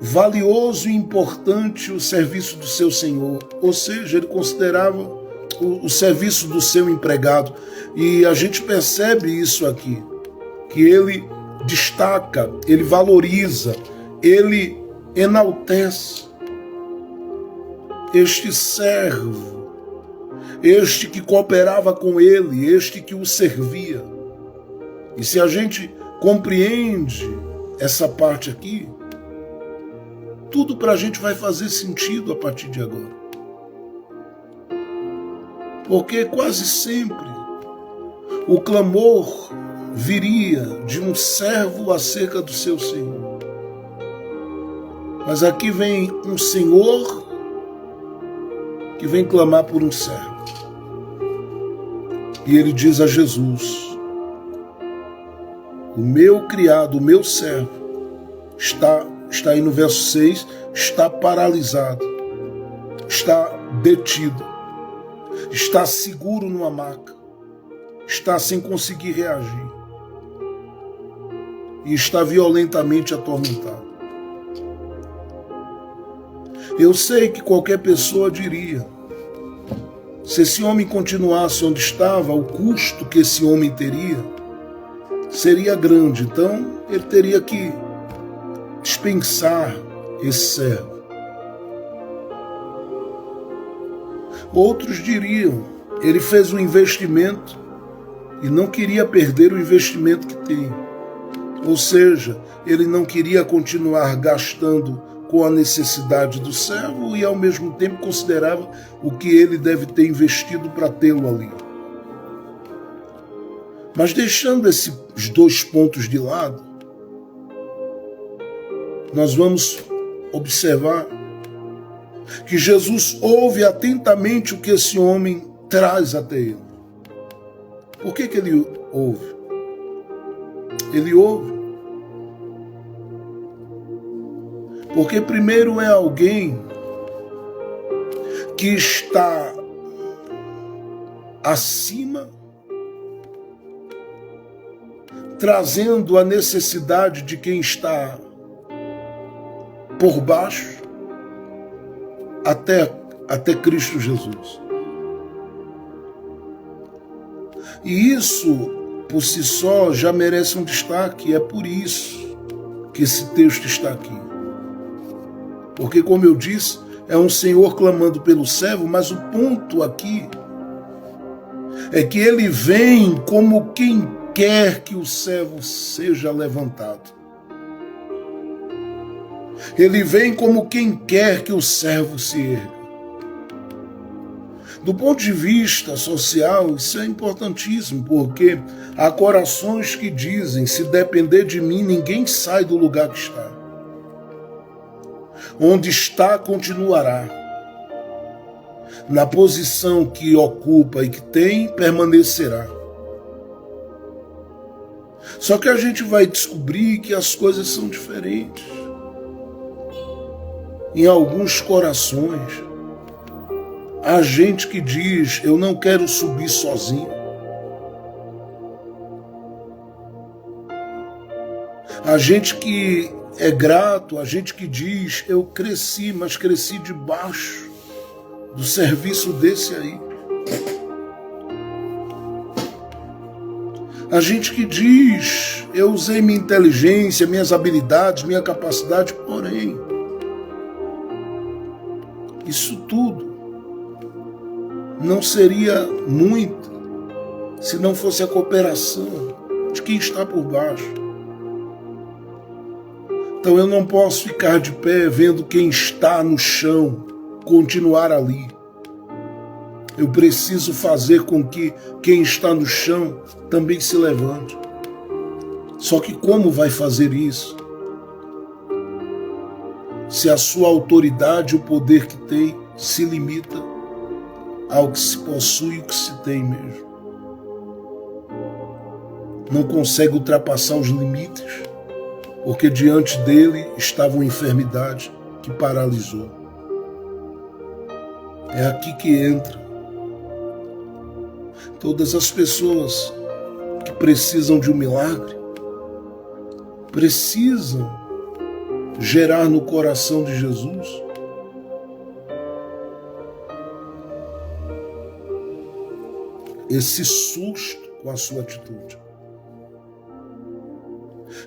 valioso e importante o serviço do seu senhor, ou seja, ele considerava o serviço do seu empregado, e a gente percebe isso aqui, que ele destaca, ele valoriza, ele enaltece este servo, este que cooperava com ele, este que o servia. E se a gente compreende essa parte aqui, tudo para a gente vai fazer sentido a partir de agora. Porque quase sempre o clamor viria de um servo acerca do seu senhor. Mas aqui vem um senhor que vem clamar por um servo. E ele diz a Jesus, o meu criado, o meu servo, está aí no verso 6, está paralisado, está detido. está seguro numa maca, está sem conseguir reagir e está violentamente atormentado. Eu sei que qualquer pessoa diria: se esse homem continuasse onde estava, o custo que esse homem teria seria grande, então ele teria que dispensar esse servo. Outros diriam: ele fez um investimento e não queria perder o investimento que tem. Ou seja, ele não queria continuar gastando com a necessidade do servo e ao mesmo tempo considerava o que ele deve ter investido para tê-lo ali. Mas deixando esses dois pontos de lado, nós vamos observar que Jesus ouve atentamente o que esse homem traz até ele. Por que ele ouve? Ele ouve porque primeiro é alguém que está acima, trazendo a necessidade de quem está por baixo até Cristo Jesus. E isso, por si só, já merece um destaque. É por isso que esse texto está aqui. Porque, como eu disse, é um Senhor clamando pelo servo, mas o ponto aqui é que ele vem como quem quer que o servo seja levantado. Ele vem como quem quer que o servo se erga. Do ponto de vista social, isso é importantíssimo, porque há corações que dizem: se depender de mim, ninguém sai do lugar que está. Onde está, continuará. Na posição que ocupa e que tem, permanecerá. Só que a gente vai descobrir que as coisas são diferentes. Em alguns corações, há gente que diz: eu não quero subir sozinho. Há gente que é grato, há gente que diz: eu cresci, mas cresci debaixo do serviço desse aí. Há gente que diz: eu usei minha inteligência, minhas habilidades, minha capacidade, porém, isso tudo não seria muito se não fosse a cooperação de quem está por baixo. Então eu não posso ficar de pé vendo quem está no chão continuar ali. Eu preciso fazer com que quem está no chão também se levante. Só que como vai fazer isso? Se a sua autoridade, o poder que tem, se limita ao que se possui e o que se tem mesmo. Não consegue ultrapassar os limites, porque diante dele estava uma enfermidade que paralisou. É aqui que entra. Todas as pessoas que precisam de um milagre precisam gerar no coração de Jesus esse susto com a sua atitude.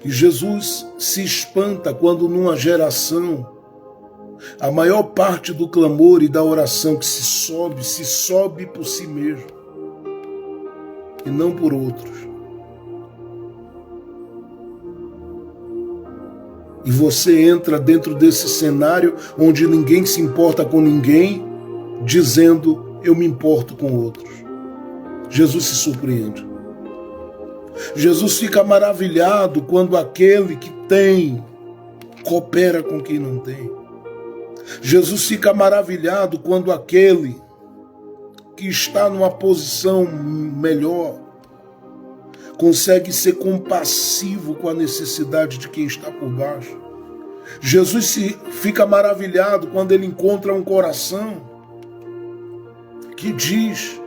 E Jesus se espanta quando numa geração a maior parte do clamor e da oração que se sobe por si mesmo e não por outros. E você entra dentro desse cenário onde ninguém se importa com ninguém, dizendo: eu me importo com outros. Jesus se surpreende. Jesus fica maravilhado quando aquele que tem coopera com quem não tem. Jesus fica maravilhado quando aquele que está numa posição melhor consegue ser compassivo com a necessidade de quem está por baixo. Jesus fica maravilhado quando ele encontra um coração que diz: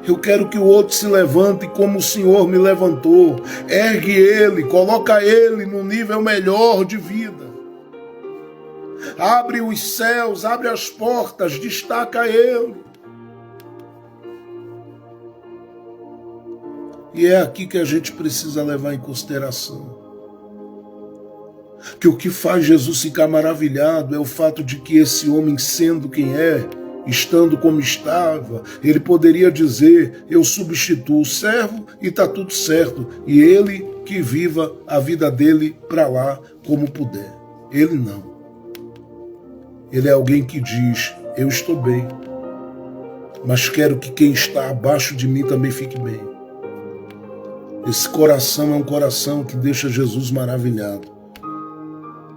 eu quero que o outro se levante como o Senhor me levantou. Ergue ele, coloca ele no nível melhor de vida. Abre os céus, abre as portas, destaca ele. E é aqui que a gente precisa levar em consideração que o que faz Jesus ficar maravilhado é o fato de que esse homem, sendo quem é, estando como estava, ele poderia dizer: eu substituo o servo e está tudo certo, e ele que viva a vida dele para lá como puder. Ele não. Ele é alguém que diz: eu estou bem, mas quero que quem está abaixo de mim também fique bem. Esse coração é um coração que deixa Jesus maravilhado.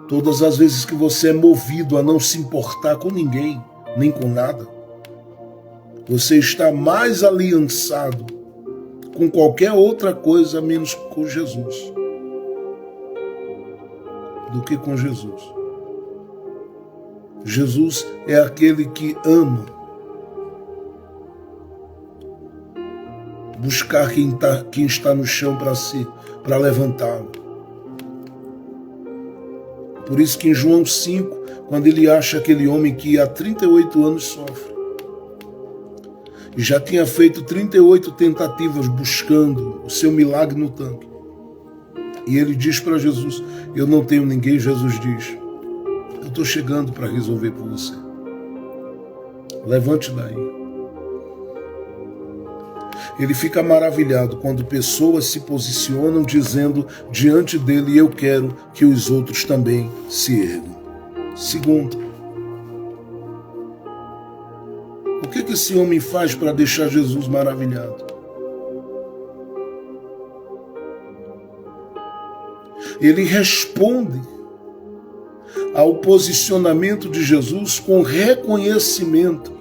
Todas as vezes que você é movido a não se importar com ninguém, nem com nada, você está mais aliançado com qualquer outra coisa menos com Jesus do que com Jesus. Jesus é aquele que ama buscar quem está no chão para levantá-lo. Por isso que em João 5, quando ele acha aquele homem que há 38 anos sofre, e já tinha feito 38 tentativas buscando o seu milagre no tanque, e ele diz para Jesus: eu não tenho ninguém. Jesus diz: eu estou chegando para resolver por você. Levante daí. Ele fica maravilhado quando pessoas se posicionam dizendo diante dele: eu quero que os outros também se ergam. Segundo, o que esse homem faz para deixar Jesus maravilhado? Ele responde ao posicionamento de Jesus com reconhecimento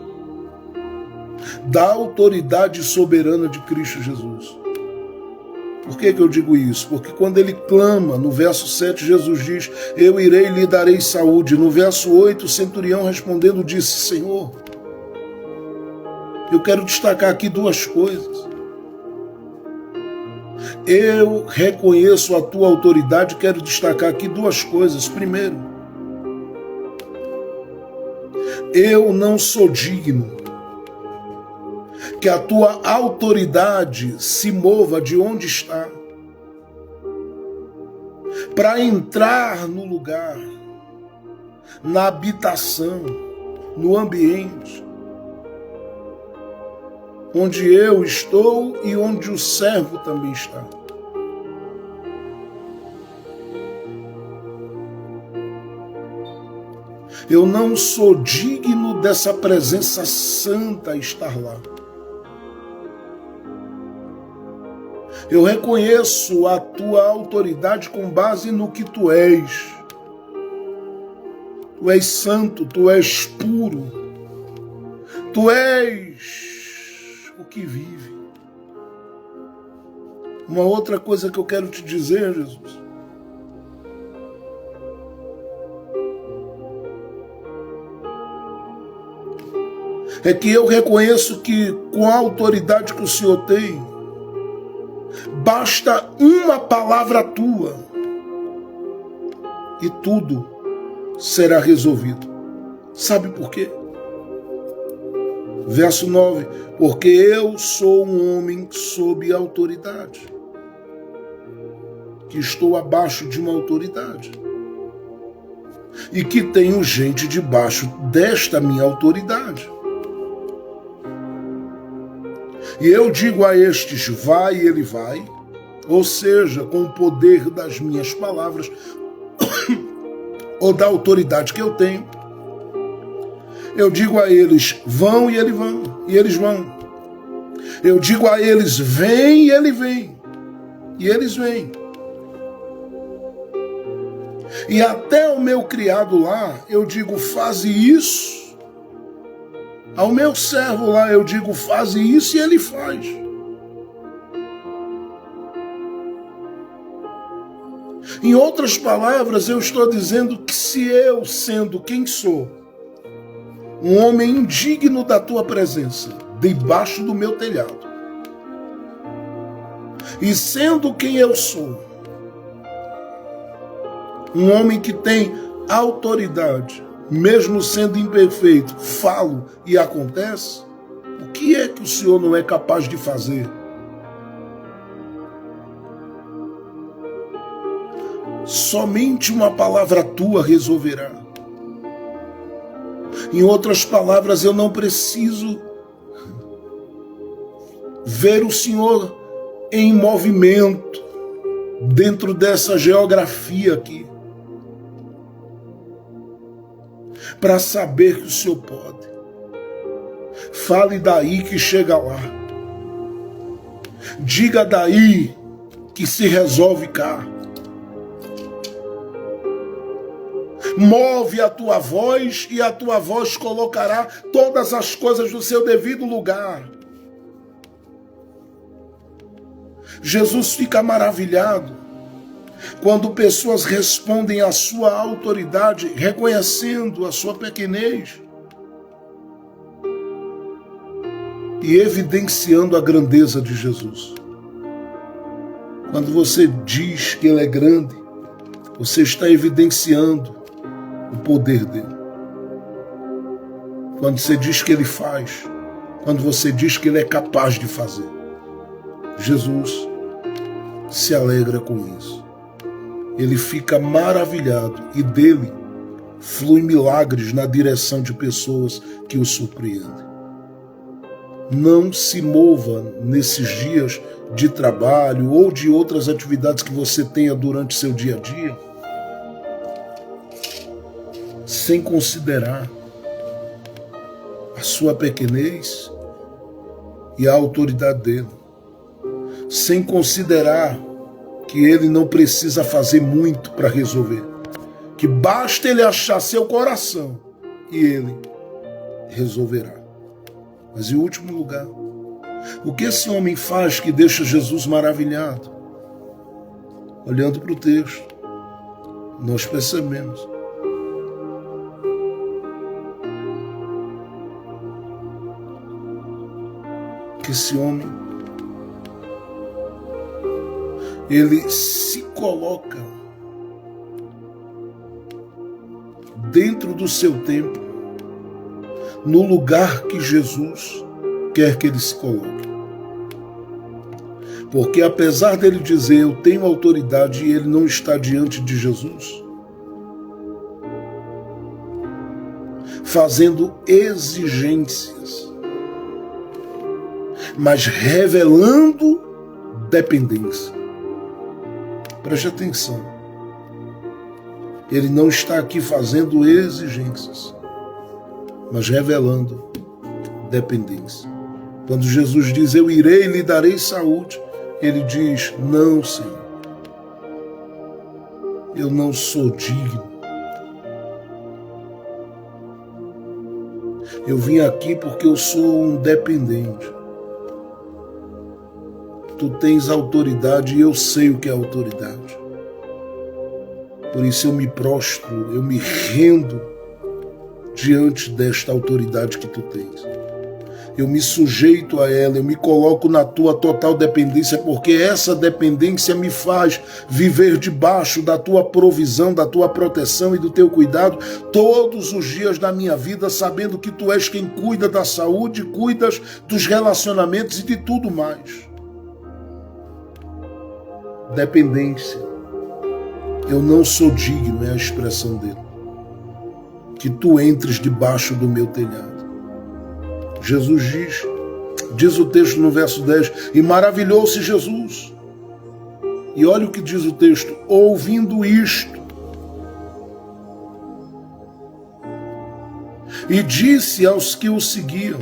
da autoridade soberana de Cristo Jesus. Por que eu digo isso? Porque quando ele clama, no verso 7, Jesus diz: eu irei e lhe darei saúde. No verso 8, o centurião respondendo disse: Senhor, eu quero destacar aqui duas coisas. Eu reconheço a tua autoridade, quero destacar aqui duas coisas. Primeiro, eu não sou digno que a tua autoridade se mova de onde está para entrar no lugar, na habitação, no ambiente onde eu estou e onde o servo também está. Eu não sou digno dessa presença santa estar lá. Eu reconheço a tua autoridade com base no que tu és. Tu és santo, tu és puro. Tu és o que vive. Uma outra coisa que eu quero te dizer, Jesus, é que eu reconheço que com a autoridade que o Senhor tem, basta uma palavra tua e tudo será resolvido. Sabe por quê? Verso 9: porque eu sou um homem sob autoridade, que estou abaixo de uma autoridade, e que tenho gente debaixo desta minha autoridade. E eu digo a estes: vai, e ele vai, ou seja, com o poder das minhas palavras, ou da autoridade que eu tenho. Eu digo a eles: vão, e eles vão. Eu digo a eles: vem, e ele vem, e eles vêm. E até o meu criado lá, eu digo: faze isso. Ao meu servo lá, eu digo: faze isso, e ele faz. Em outras palavras, eu estou dizendo que se eu, sendo quem sou, um homem indigno da tua presença, debaixo do meu telhado. E sendo quem eu sou, um homem que tem autoridade, mesmo sendo imperfeito, falo e acontece, o que é que o Senhor não é capaz de fazer? Somente uma palavra tua resolverá. Em outras palavras, eu não preciso ver o Senhor em movimento dentro dessa geografia aqui para saber que o Senhor pode. Fale daí que chega lá. Diga daí que se resolve cá. Move a tua voz e a tua voz colocará todas as coisas no seu devido lugar. Jesus fica maravilhado quando pessoas respondem à sua autoridade, reconhecendo a sua pequenez e evidenciando a grandeza de Jesus. Quando você diz que Ele é grande, você está evidenciando o poder dele. Quando você diz que Ele faz, quando você diz que Ele é capaz de fazer, Jesus se alegra com isso. Ele fica maravilhado e dele flui milagres na direção de pessoas que o surpreendem. Não se mova nesses dias de trabalho ou de outras atividades que você tenha durante seu dia a dia sem considerar a sua pequenez e a autoridade dele, sem considerar que ele não precisa fazer muito para resolver, que basta ele achar seu coração e ele resolverá. Mas em último lugar, o que esse homem faz que deixa Jesus maravilhado? Olhando para o texto, nós percebemos que esse homem, ele se coloca dentro do seu tempo, no lugar que Jesus quer que ele se coloque. Porque apesar dele dizer, eu tenho autoridade, e ele não está diante de Jesus, fazendo exigências, mas revelando dependência. Preste atenção. Ele não está aqui fazendo exigências, mas revelando dependência. Quando Jesus diz, eu irei e lhe darei saúde, ele diz, não, Senhor, eu não sou digno. Eu vim aqui porque eu sou um dependente. Tu tens autoridade e eu sei o que é autoridade. Por isso eu me prostro, eu me rendo diante desta autoridade que tu tens. Eu me sujeito a ela, eu me coloco na tua total dependência, porque essa dependência me faz viver debaixo da tua provisão, da tua proteção e do teu cuidado todos os dias da minha vida, sabendo que tu és quem cuida da saúde, cuidas dos relacionamentos e de tudo mais. Dependência. Eu não sou digno, é a expressão dele. Que tu entres debaixo do meu telhado. Jesus diz o texto no verso 10, e maravilhou-se Jesus. E olha o que diz o texto, ouvindo isto. E disse aos que o seguiam,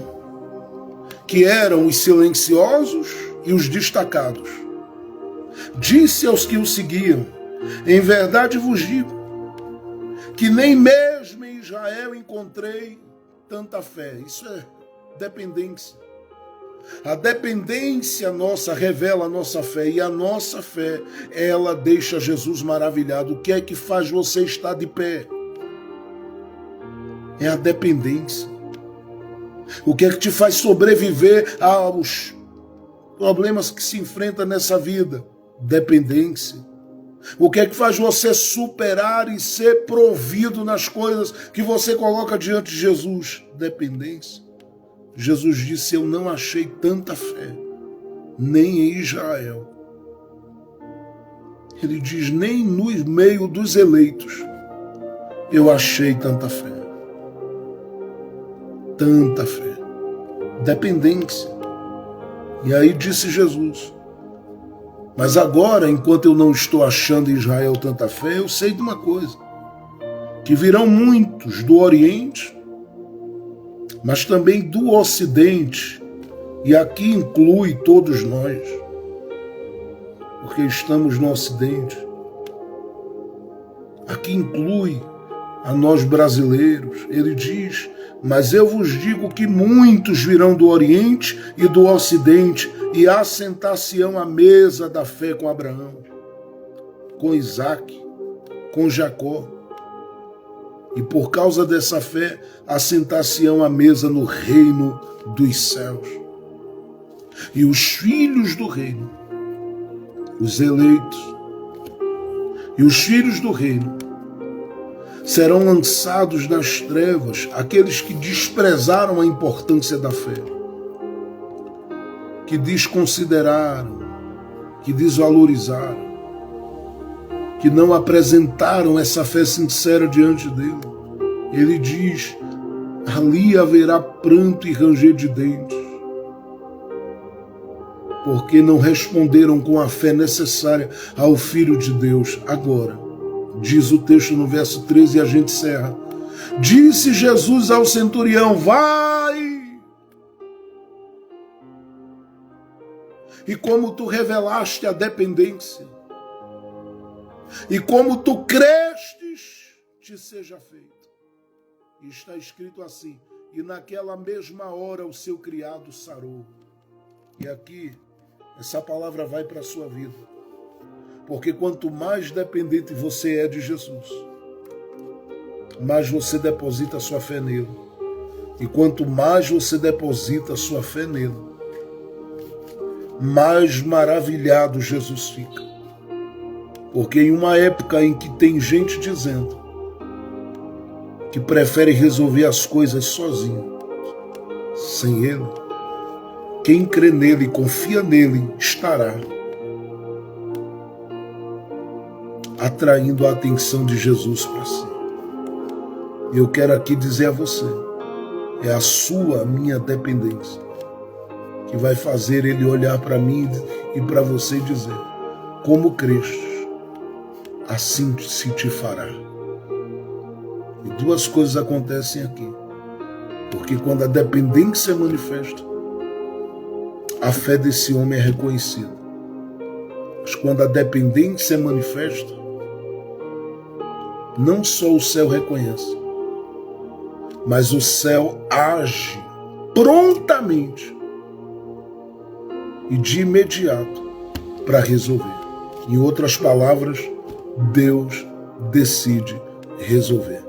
que eram os silenciosos e os destacados. Disse aos que o seguiam, em verdade vos digo, que nem mesmo em Israel encontrei tanta fé. Isso é dependência. A dependência nossa revela a nossa fé, e a nossa fé, ela deixa Jesus maravilhado. O que é que faz você estar de pé? É a dependência. O que é que te faz sobreviver aos problemas que se enfrenta nessa vida? Dependência. O que é que faz você superar e ser provido nas coisas que você coloca diante de Jesus? Dependência. Jesus disse: eu não achei tanta fé, nem em Israel. Ele diz: nem no meio dos eleitos eu achei tanta fé. Tanta fé. Dependência. E aí disse Jesus: mas agora, enquanto eu não estou achando em Israel tanta fé, eu sei de uma coisa, que virão muitos do Oriente, mas também do Ocidente, e aqui inclui todos nós, porque estamos no Ocidente. Aqui inclui a nós brasileiros. Ele diz: mas eu vos digo que muitos virão do Oriente e do Ocidente e assentar-se-ão à mesa da fé com Abraão, com Isaque, com Jacó. E por causa dessa fé, assentar-se-ão à mesa no reino dos céus. E os filhos do reino, os eleitos, e os filhos do reino serão lançados nas trevas, aqueles que desprezaram a importância da fé, que desconsideraram, que desvalorizaram, que não apresentaram essa fé sincera diante dele. Ele diz: ali haverá pranto e ranger de dentes, porque não responderam com a fé necessária ao Filho de Deus. Agora, diz o texto no verso 13, e a gente encerra: disse Jesus ao centurião: vai! E como tu revelaste a dependência, e como tu crestes, te seja feito. E está escrito assim: e naquela mesma hora o seu criado sarou. E aqui, essa palavra vai para a sua vida. Porque quanto mais dependente você é de Jesus, mais você deposita a sua fé nele. E quanto mais você deposita a sua fé nele, mais maravilhado Jesus fica. Porque em uma época em que tem gente dizendo que prefere resolver as coisas sozinho, sem ele, quem crê nele e confia nele estará atraindo a atenção de Jesus para si. E eu quero aqui dizer a você: é a sua, a minha dependência que vai fazer ele olhar para mim e para você e dizer: como creste, assim se te fará. E duas coisas acontecem aqui. Porque quando a dependência é manifesta, a fé desse homem é reconhecida. Mas quando a dependência é manifesta, não só o céu reconhece, mas o céu age prontamente e de imediato para resolver. Em outras palavras, Deus decide resolver.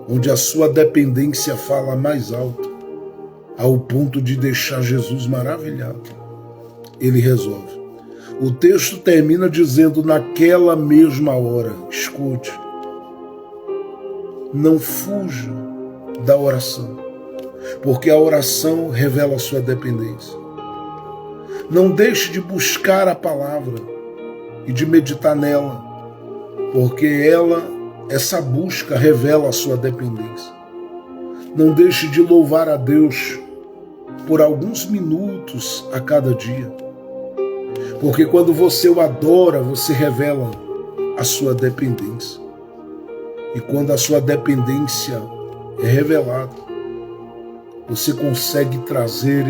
Onde a sua dependência fala mais alto, ao ponto de deixar Jesus maravilhado, ele resolve. O texto termina dizendo: naquela mesma hora. Escute, não fuja da oração, porque a oração revela a sua dependência. Não deixe de buscar a palavra e de meditar nela, porque essa busca revela a sua dependência. Não deixe de louvar a Deus por alguns minutos a cada dia, porque quando você o adora, você revela a sua dependência. E quando a sua dependência é revelada, você consegue trazer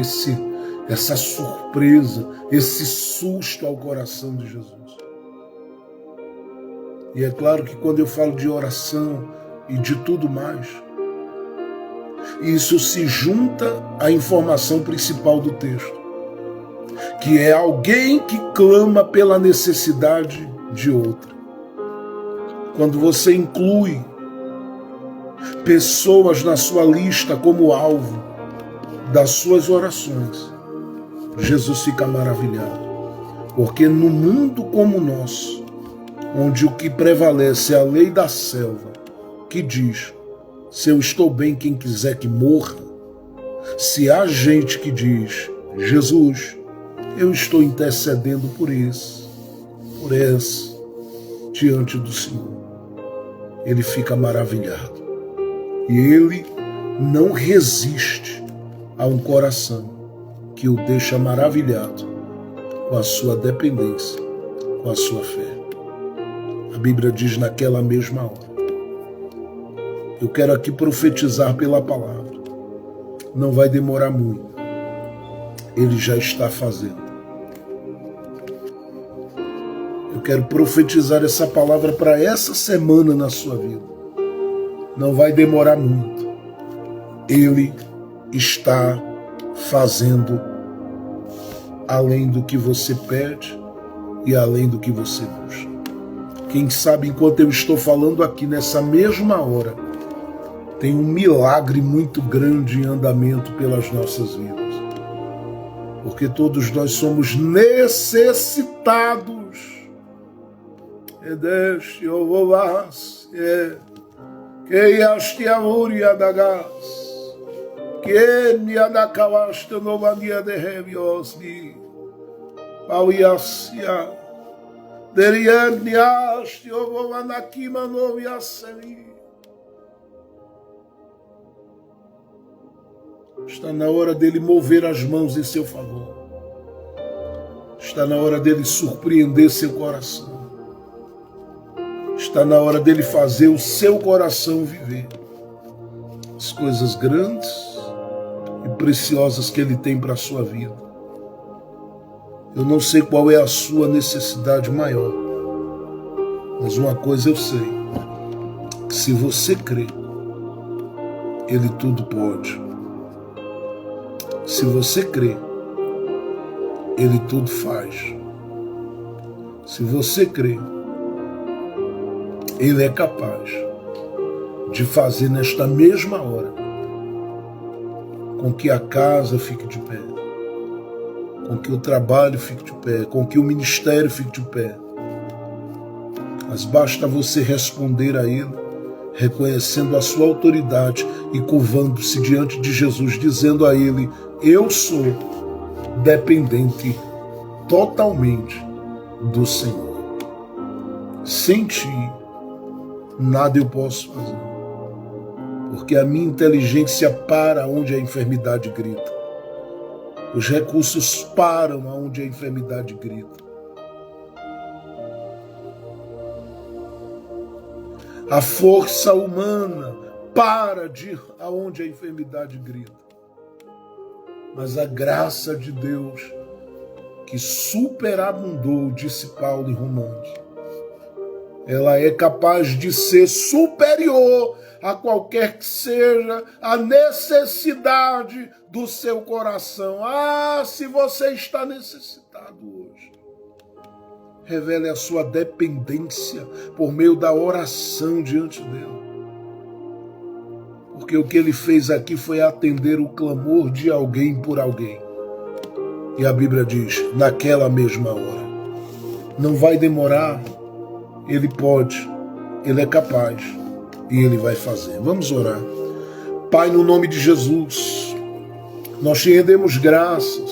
essa surpresa, esse susto ao coração de Jesus. E é claro que quando eu falo de oração e de tudo mais, isso se junta à informação principal do texto, que é alguém que clama pela necessidade de outra. Quando você inclui pessoas na sua lista como alvo das suas orações, Jesus fica maravilhado. Porque no mundo como o nosso, onde o que prevalece é a lei da selva, que diz, se eu estou bem, quem quiser que morra, se há gente que diz, Jesus, eu estou intercedendo por isso, por essa, diante do Senhor, ele fica maravilhado. E ele não resiste a um coração que o deixa maravilhado com a sua dependência, com a sua fé. A Bíblia diz naquela mesma hora. Eu quero aqui profetizar pela palavra. Não vai demorar muito. Ele já está fazendo. Eu quero profetizar essa palavra para essa semana na sua vida. Não vai demorar muito. Ele está fazendo além do que você pede e além do que você busca. Quem sabe, enquanto eu estou falando aqui nessa mesma hora, tem um milagre muito grande em andamento pelas nossas vidas. Porque todos nós somos necessitados. Está na hora dele mover as mãos em seu favor. Está na hora dele surpreender seu coração. Está na hora dele fazer o seu coração viver as coisas grandes e preciosas que ele tem para a sua vida. Eu não sei qual é a sua necessidade maior, mas uma coisa eu sei, que se você crê, ele tudo pode. Se você crê, ele tudo faz. Se você crê, ele é capaz de fazer nesta mesma hora com que a casa fique de pé, com que o trabalho fique de pé, com que o ministério fique de pé. Mas basta você responder a ele, reconhecendo a sua autoridade e curvando-se diante de Jesus, dizendo a ele, eu sou dependente totalmente do Senhor. Sem ti, nada eu posso fazer. Porque a minha inteligência para onde a enfermidade grita. Os recursos param aonde a enfermidade grita. A força humana para de ir aonde a enfermidade grita. Mas a graça de Deus, que superabundou, disse Paulo em Romanos, ela é capaz de ser superior a qualquer que seja a necessidade do seu coração. Se você está necessitado hoje, revele a sua dependência por meio da oração diante dele. Porque o que ele fez aqui foi atender o clamor de alguém por alguém. E a Bíblia diz, naquela mesma hora. Não vai demorar, ele pode, ele é capaz e ele vai fazer. Vamos orar. Pai, no nome de Jesus, nós te rendemos graças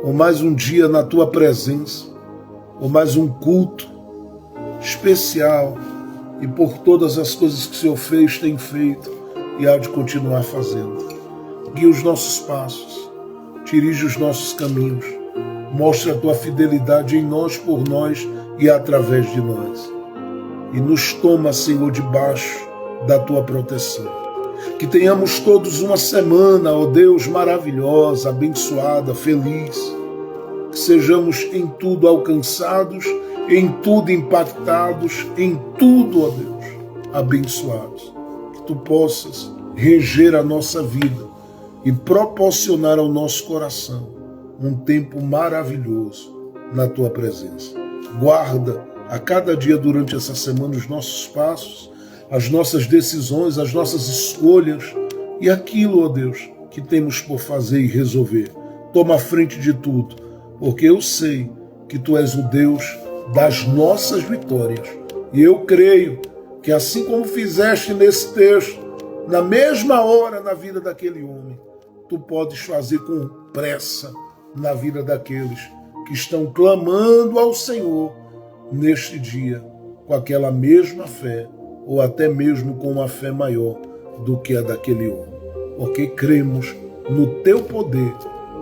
por mais um dia na tua presença, por mais um culto especial e por todas as coisas que o Senhor fez, tem feito e há de continuar fazendo. Guia os nossos passos, dirige os nossos caminhos, mostra a tua fidelidade em nós, por nós e através de nós. E nos toma, Senhor, debaixo da tua proteção. Que tenhamos todos uma semana, ó Deus, maravilhosa, abençoada, feliz. Que sejamos em tudo alcançados, em tudo impactados, em tudo, ó Deus, abençoados. Que tu possas reger a nossa vida e proporcionar ao nosso coração um tempo maravilhoso na tua presença. Guarda a cada dia durante essa semana os nossos passos, as nossas decisões, as nossas escolhas e aquilo, ó Deus, que temos por fazer e resolver. Toma a frente de tudo, porque eu sei que Tu és o Deus das nossas vitórias. E eu creio que assim como fizeste nesse texto, na mesma hora na vida daquele homem, Tu podes fazer com pressa na vida daqueles que estão clamando ao Senhor neste dia, com aquela mesma fé, ou até mesmo com uma fé maior do que a daquele homem. Porque cremos no Teu poder,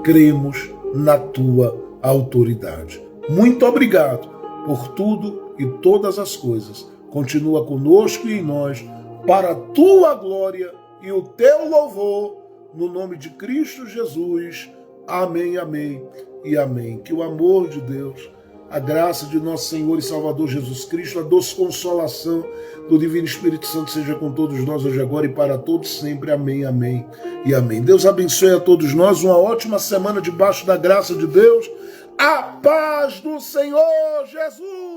cremos na Tua autoridade. Muito obrigado por tudo e todas as coisas. Continua conosco e em nós, para a Tua glória e o Teu louvor, no nome de Cristo Jesus. Amém, amém e amém. Que o amor de Deus, a graça de nosso Senhor e Salvador Jesus Cristo, a doce consolação do Divino Espírito Santo seja com todos nós hoje, agora e para todos sempre. Amém, amém e amém. Deus abençoe a todos nós, uma ótima semana debaixo da graça de Deus. A paz do Senhor Jesus!